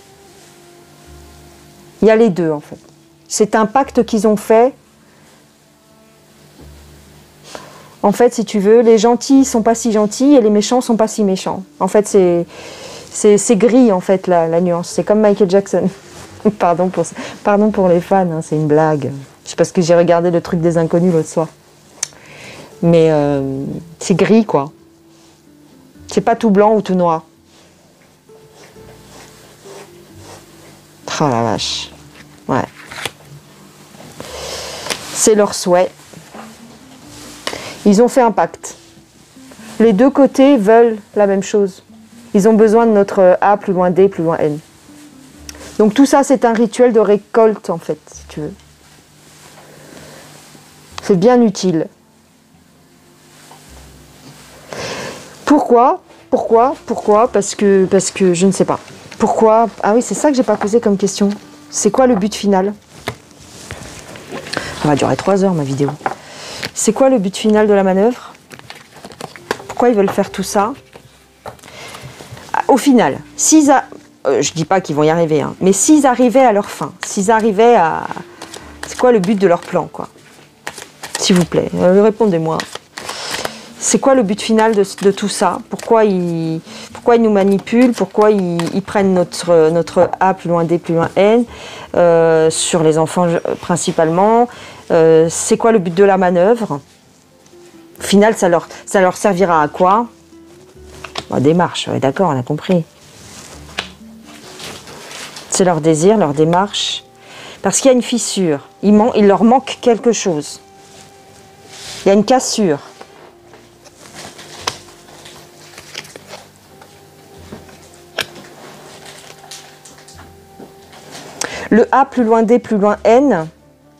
Il y a les deux en fait. C'est un pacte qu'ils ont fait. En fait, si tu veux, les gentils ne sont pas si gentils et les méchants ne sont pas si méchants. En fait, c'est gris en fait la nuance. C'est comme Michael Jackson. Pardon pour les fans, hein, c'est une blague. C'est parce que j'ai regardé le truc des inconnus l'autre soir. Mais c'est gris quoi. C'est pas tout blanc ou tout noir. Oh la vache. Ouais. C'est leur souhait. Ils ont fait un pacte. Les deux côtés veulent la même chose. Ils ont besoin de notre A plus loin D plus loin N. Donc tout ça c'est un rituel de récolte en fait, si tu veux. C'est bien utile. Pourquoi? Parce que je ne sais pas. Pourquoi? Ah oui, c'est ça que j'ai pas posé comme question. C'est quoi le but final? Ça va durer 3 heures ma vidéo. C'est quoi le but final de la manœuvre? Pourquoi ils veulent faire tout ça? Au final, je dis pas qu'ils vont y arriver, hein, mais s'ils arrivaient à leur fin, s'ils arrivaient à... C'est quoi le but de leur plan, quoi? S'il vous plaît, répondez-moi. C'est quoi le but final de tout ça? Pourquoi ils nous manipulent? Pourquoi ils prennent notre A plus loin D plus loin N sur les enfants principalement? C'est quoi le but de la manœuvre? Au final, ça leur servira à quoi? Bon, démarche, ouais, d'accord, on a compris. C'est leur désir, leur démarche. Parce qu'il y a une fissure. Il leur manque quelque chose. Il y a une cassure. Le A plus loin D plus loin N,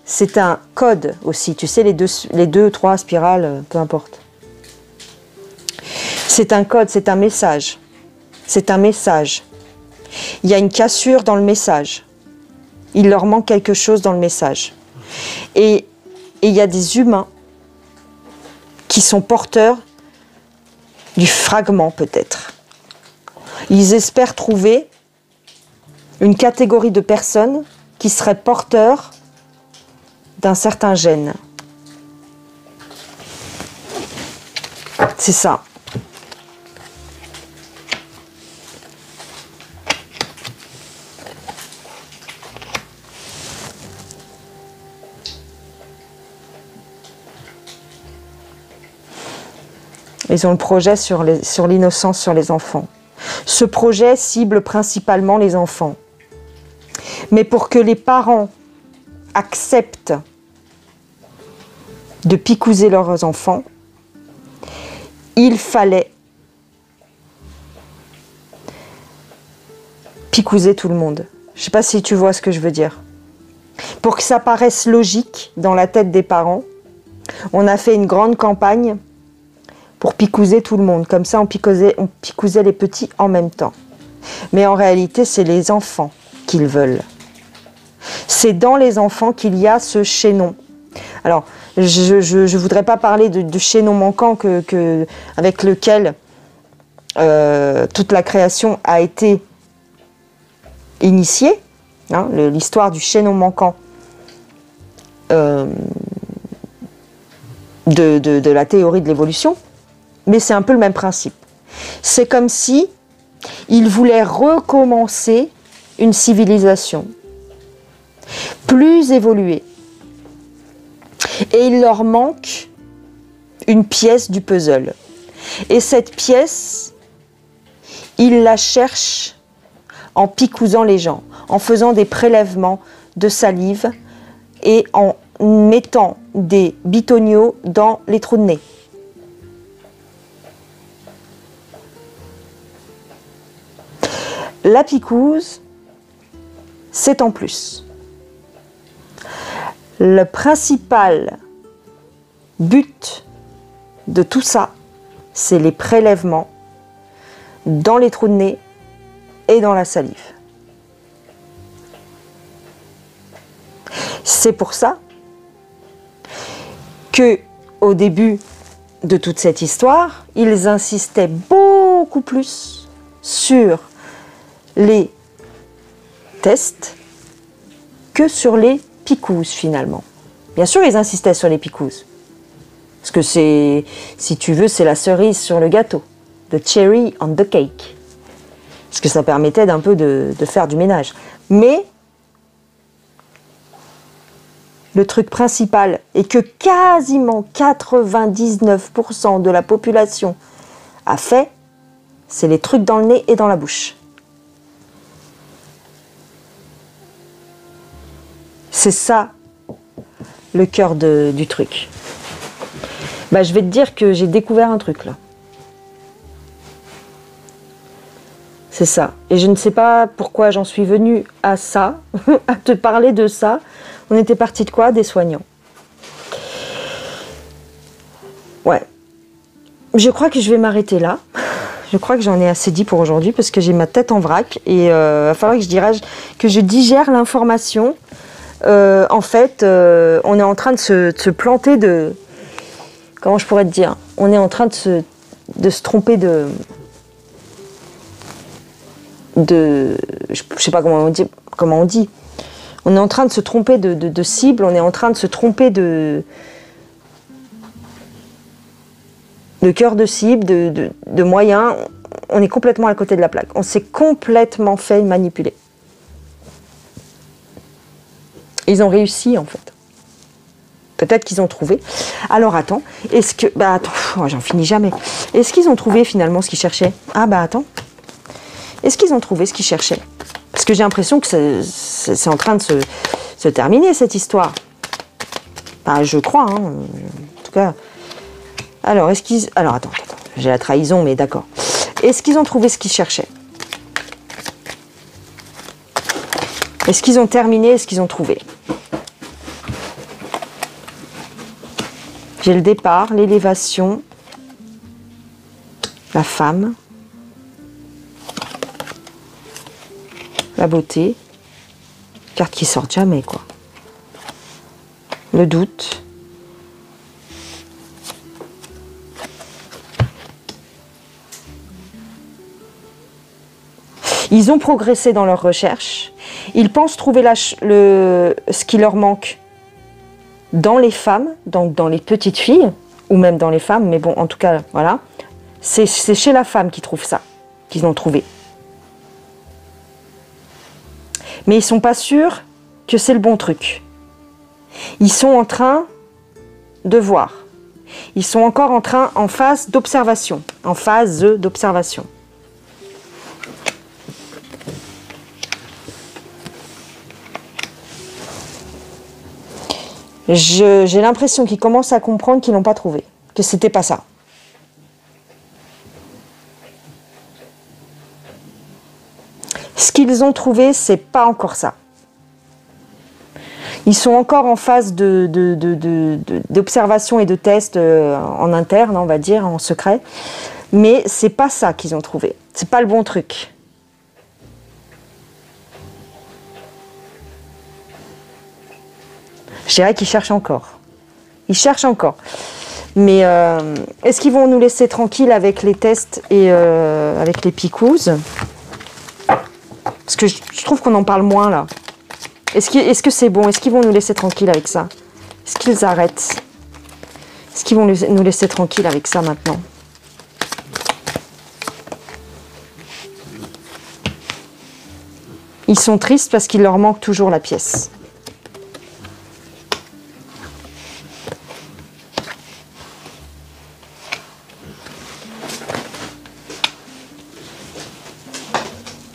c'est un code aussi. Tu sais, les deux, 3 spirales, peu importe. C'est un code, c'est un message. C'est un message. Il y a une cassure dans le message. Il leur manque quelque chose dans le message. Et il y a des humains qui sont porteurs du fragment peut-être. Ils espèrent trouver une catégorie de personnes qui seraient porteurs d'un certain gène. C'est ça. Ils ont le projet sur l'innocence, sur les enfants. Ce projet cible principalement les enfants. Mais pour que les parents acceptent de picouser leurs enfants, il fallait picouser tout le monde. Je ne sais pas si tu vois ce que je veux dire. Pour que ça paraisse logique dans la tête des parents, on a fait une grande campagne pour picouser tout le monde. Comme ça, on picousait les petits en même temps. Mais en réalité, c'est les enfants qu'ils veulent. C'est dans les enfants qu'il y a ce chaînon. Alors, je ne voudrais pas parler de chaînon manquant avec lequel toute la création a été initié, hein, l'histoire du chaînon manquant de la théorie de l'évolution, mais c'est un peu le même principe. C'est comme si ils voulaient recommencer une civilisation plus évoluée. Et il leur manque une pièce du puzzle. Et cette pièce, ils la cherchent en picousant les gens, en faisant des prélèvements de salive et en mettant des bitonio dans les trous de nez. La picouse, c'est en plus. Le principal but de tout ça, c'est les prélèvements dans les trous de nez et dans la salive. C'est pour ça que, au début de toute cette histoire, ils insistaient beaucoup plus sur les tests que sur les picouses finalement. Bien sûr, ils insistaient sur les picouses. Parce que c'est, si tu veux, c'est la cerise sur le gâteau. The cherry on the cake. Parce que ça permettait d'un peu de faire du ménage. Mais le truc principal est que quasiment 99% de la population a fait, c'est les trucs dans le nez et dans la bouche. C'est ça le cœur du truc. Bah, je vais te dire que j'ai découvert un truc là. C'est ça. Et je ne sais pas pourquoi j'en suis venue à ça, à te parler de ça. On était parti de quoi? Des soignants. Ouais. Je crois que je vais m'arrêter là. Je crois que j'en ai assez dit pour aujourd'hui parce que j'ai ma tête en vrac et il va falloir que je digère l'information. En fait, on est en train de se planter de... Comment je pourrais te dire? On est en train de se tromper de... Je sais pas comment on dit. On est en train de se tromper de cible, on est en train de se tromper de cœur de cible, de moyens. On est complètement à côté de la plaque. On s'est complètement fait manipuler. Ils ont réussi en fait. Peut-être qu'ils ont trouvé. Alors attends, est-ce que... Bah attends, j'en finis jamais. Est-ce qu'ils ont trouvé finalement ce qu'ils cherchaient? Ah bah attends. Est-ce qu'ils ont trouvé ce qu'ils cherchaient? Parce que j'ai l'impression que c'est en train de se terminer cette histoire. Bah, je crois, hein. En tout cas. Alors, est-ce qu'ils... Alors attends. J'ai la trahison, mais d'accord. Est-ce qu'ils ont trouvé ce qu'ils cherchaient? Est-ce qu'ils ont terminé? Est-ce qu'ils ont trouvé? J'ai le départ, l'élévation, la femme, la beauté, carte qui sort jamais quoi. Le doute, ils ont progressé dans leurs recherches, ils pensent trouver ce qui leur manque dans les femmes, donc dans les petites filles, ou même dans les femmes, mais bon, en tout cas, voilà. C'est chez la femme qu'ils trouvent ça, qu'ils ont trouvé. Mais ils ne sont pas sûrs que c'est le bon truc. Ils sont en train de voir. Ils sont encore en phase d'observation. En phase d'observation. J'ai l'impression qu'ils commencent à comprendre qu'ils n'ont pas trouvé, que c'était pas ça. Ce qu'ils ont trouvé, c'est pas encore ça. Ils sont encore en phase d'observation et de test en interne, on va dire, en secret. Mais c'est pas ça qu'ils ont trouvé. C'est pas le bon truc. Je dirais qu'ils cherchent encore. Ils cherchent encore. Mais est-ce qu'ils vont nous laisser tranquilles avec les tests et avec les picouses? Parce que Je trouve qu'on en parle moins là. Est-ce que c'est bon? Est-ce qu'ils vont nous laisser tranquilles avec ça? Est-ce qu'ils arrêtent? Est-ce qu'ils vont nous laisser tranquilles avec ça maintenant? Ils sont tristes parce qu'il leur manque toujours la pièce.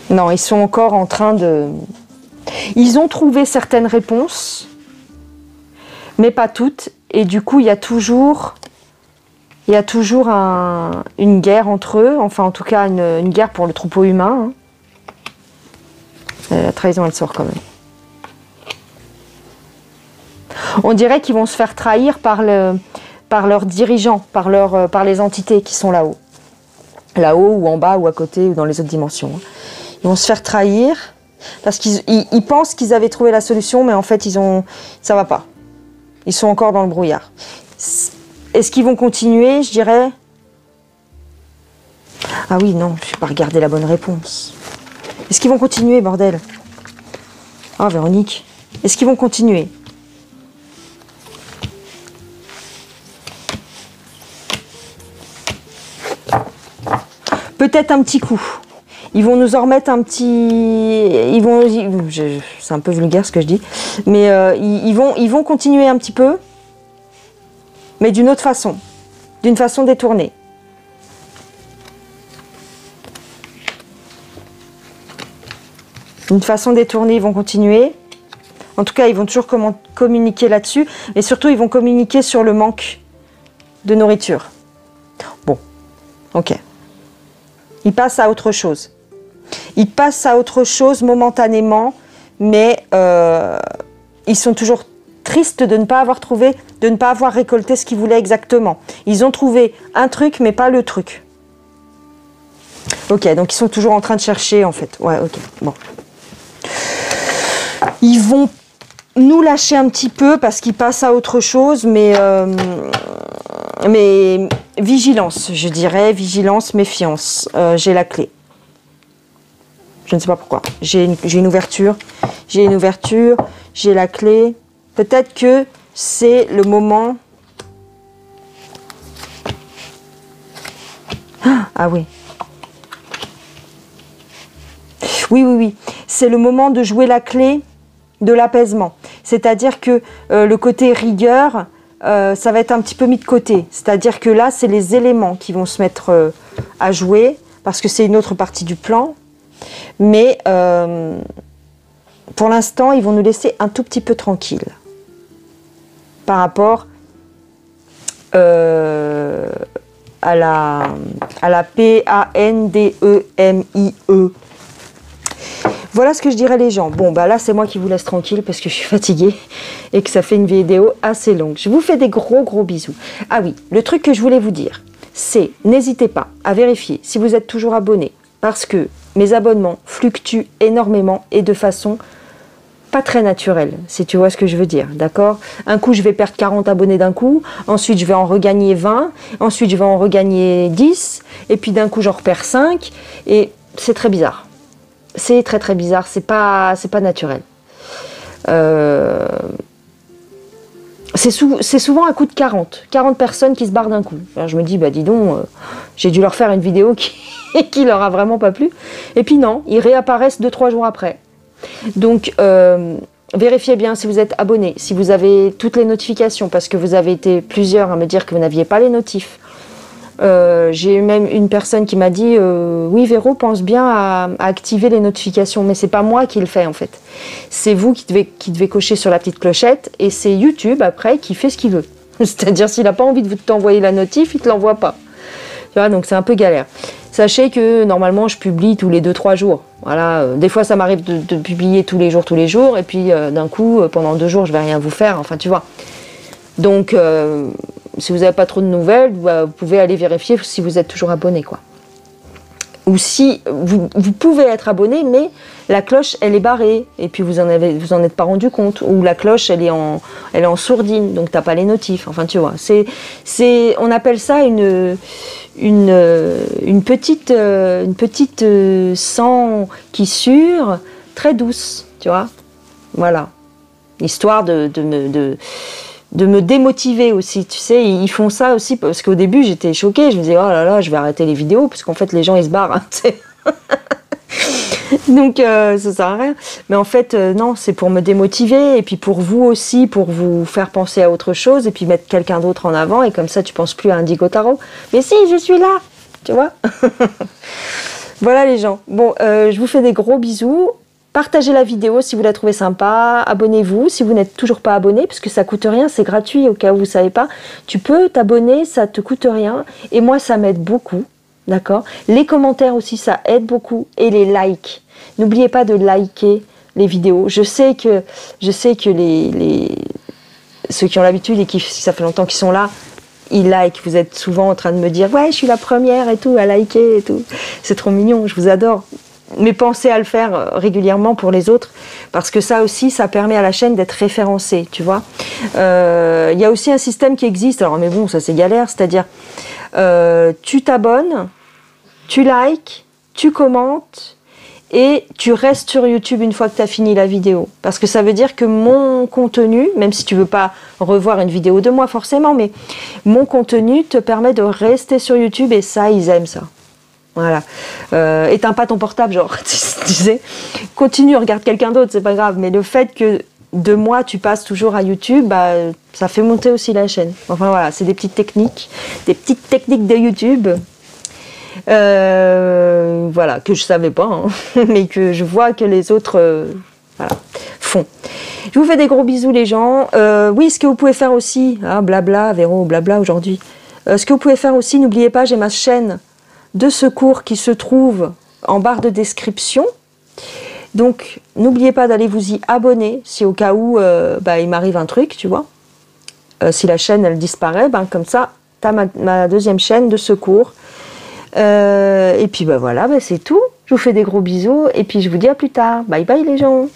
Non, ils sont encore en train de... Ils ont trouvé certaines réponses, mais pas toutes. Et du coup, il y a toujours une guerre entre eux. Enfin, en tout cas, une guerre pour le troupeau humain. La trahison, elle sort quand même. On dirait qu'ils vont se faire trahir par leurs dirigeants, par les entités qui sont là-haut. Là-haut, ou en bas, ou à côté, ou dans les autres dimensions. Ils vont se faire trahir parce qu'ils pensent qu'ils avaient trouvé la solution, mais en fait, ça va pas. Ils sont encore dans le brouillard. Est-ce qu'ils vont continuer, je dirais? Ah oui, non, je n'ai pas regardé la bonne réponse. Est-ce qu'ils vont continuer, bordel? Ah, Véronique. Est-ce qu'ils vont continuer? Peut-être un petit coup. Ils vont nous en remettre un petit... C'est un peu vulgaire ce que je dis. Mais ils vont continuer un petit peu. Mais d'une autre façon. D'une façon détournée. D'une façon détournée, ils vont continuer. En tout cas, ils vont toujours communiquer là-dessus. Mais surtout, ils vont communiquer sur le manque de nourriture. Bon. Ok. Ils passent à autre chose. Ils passent à autre chose momentanément, mais ils sont toujours tristes de ne pas avoir trouvé, de ne pas avoir récolté ce qu'ils voulaient exactement. Ils ont trouvé un truc, mais pas le truc. Ok, donc ils sont toujours en train de chercher, en fait. Ouais, ok, bon. Ils vont nous lâcher un petit peu parce qu'ils passent à autre chose, mais vigilance, je dirais, vigilance, méfiance. J'ai la clé. Je ne sais pas pourquoi. J'ai une ouverture. J'ai une ouverture. J'ai la clé. Peut-être que c'est le moment... Ah oui. Oui. C'est le moment de jouer la clé de l'apaisement. C'est-à-dire que le côté rigueur, ça va être un petit peu mis de côté. C'est-à-dire que là, c'est les éléments qui vont se mettre à jouer, parce que c'est une autre partie du plan. Mais pour l'instant, ils vont nous laisser un tout petit peu tranquilles par rapport à la P-A-N-D-E-M-I-E. Voilà ce que je dirais les gens. Bon, bah là, c'est moi qui vous laisse tranquille parce que je suis fatiguée et que ça fait une vidéo assez longue. Je vous fais des gros bisous. Ah oui, le truc que je voulais vous dire, c'est n'hésitez pas à vérifier si vous êtes toujours abonné parce que mes abonnements fluctuent énormément et de façon pas très naturelle, si tu vois ce que je veux dire, d'accord? Un coup, je vais perdre 40 abonnés d'un coup, ensuite, je vais en regagner 20, ensuite, je vais en regagner 10, et puis d'un coup, j'en repère 5, et c'est très bizarre. C'est très bizarre, c'est pas naturel. C'est souvent un coup de 40 personnes qui se barrent d'un coup. Alors je me dis, bah dis donc, j'ai dû leur faire une vidéo qui leur a vraiment pas plu. Et puis non, ils réapparaissent 2-3 jours après. Donc, vérifiez bien si vous êtes abonné, si vous avez toutes les notifications, parce que vous avez été plusieurs à me dire que vous n'aviez pas les notifs. J'ai eu même une personne qui m'a dit oui Véro, pense bien à activer les notifications, mais c'est pas moi qui le fais en fait, c'est vous qui devez cocher sur la petite clochette et c'est YouTube après qui fait ce qu'il veut, c'est-à-dire s'il n'a pas envie de t'envoyer la notif, il te l'envoie pas, tu vois, donc c'est un peu galère. Sachez que normalement je publie tous les 2-3 jours, voilà, des fois ça m'arrive de publier tous les jours et puis d'un coup pendant 2 jours je vais rien vous faire, enfin tu vois, donc si vous n'avez pas trop de nouvelles, vous pouvez aller vérifier si vous êtes toujours abonné, quoi. Ou si vous pouvez être abonné, mais la cloche elle est barrée et puis vous en êtes pas rendu compte, ou la cloche elle est en sourdine, donc t'as pas les notifs. Enfin tu vois, on appelle ça une petite sang qui sure très douce, tu vois. Voilà. Histoire de me démotiver aussi, tu sais. Ils font ça aussi parce qu'au début, j'étais choquée. Je me disais, oh là là, je vais arrêter les vidéos parce qu'en fait, les gens, ils se barrent. Hein, tu sais. Donc, ça sert à rien. Mais en fait, non, c'est pour me démotiver et puis pour vous aussi, pour vous faire penser à autre chose et puis mettre quelqu'un d'autre en avant et comme ça, tu penses plus à Indigo Tarot. Mais si, je suis là, tu vois. Voilà les gens. Bon, je vous fais des gros bisous. Partagez la vidéo si vous la trouvez sympa. Abonnez-vous si vous n'êtes toujours pas abonné, parce que ça coûte rien, c'est gratuit au cas où vous ne savez pas. Tu peux t'abonner, ça te coûte rien. Et moi, ça m'aide beaucoup. D'accord? Les commentaires aussi, ça aide beaucoup. Et les likes. N'oubliez pas de liker les vidéos. Je sais que ceux qui ont l'habitude et qui ça fait longtemps qu'ils sont là, ils like. Vous êtes souvent en train de me dire « Ouais, je suis la première et tout, à liker et tout. » C'est trop mignon, je vous adore. Mais pensez à le faire régulièrement pour les autres, parce que ça aussi, ça permet à la chaîne d'être référencée, tu vois. Il y a aussi un système qui existe, alors mais bon, ça c'est galère, c'est-à-dire tu t'abonnes, tu likes, tu commentes, et tu restes sur YouTube une fois que tu as fini la vidéo. Parce que ça veut dire que mon contenu, même si tu veux pas revoir une vidéo de moi forcément, mais mon contenu te permet de rester sur YouTube et ça, ils aiment ça. Voilà. Éteins pas ton portable, genre, tu sais, continue, regarde quelqu'un d'autre, c'est pas grave. Mais le fait que de moi, tu passes toujours à YouTube, bah, ça fait monter aussi la chaîne. Enfin voilà, c'est des petites techniques de YouTube. Voilà, que je savais pas, hein, mais que je vois que les autres voilà, font. Je vous fais des gros bisous les gens. Oui, ce que vous pouvez faire aussi, hein, blabla, Véro, blabla aujourd'hui. Ce que vous pouvez faire aussi, n'oubliez pas, j'ai ma chaîne de secours qui se trouve en barre de description. Donc, n'oubliez pas d'aller vous y abonner si au cas où il m'arrive un truc, tu vois. Si la chaîne, elle disparaît, comme ça, tu as ma deuxième chaîne de secours. Et puis, voilà, c'est tout. Je vous fais des gros bisous et puis je vous dis à plus tard. Bye bye les gens.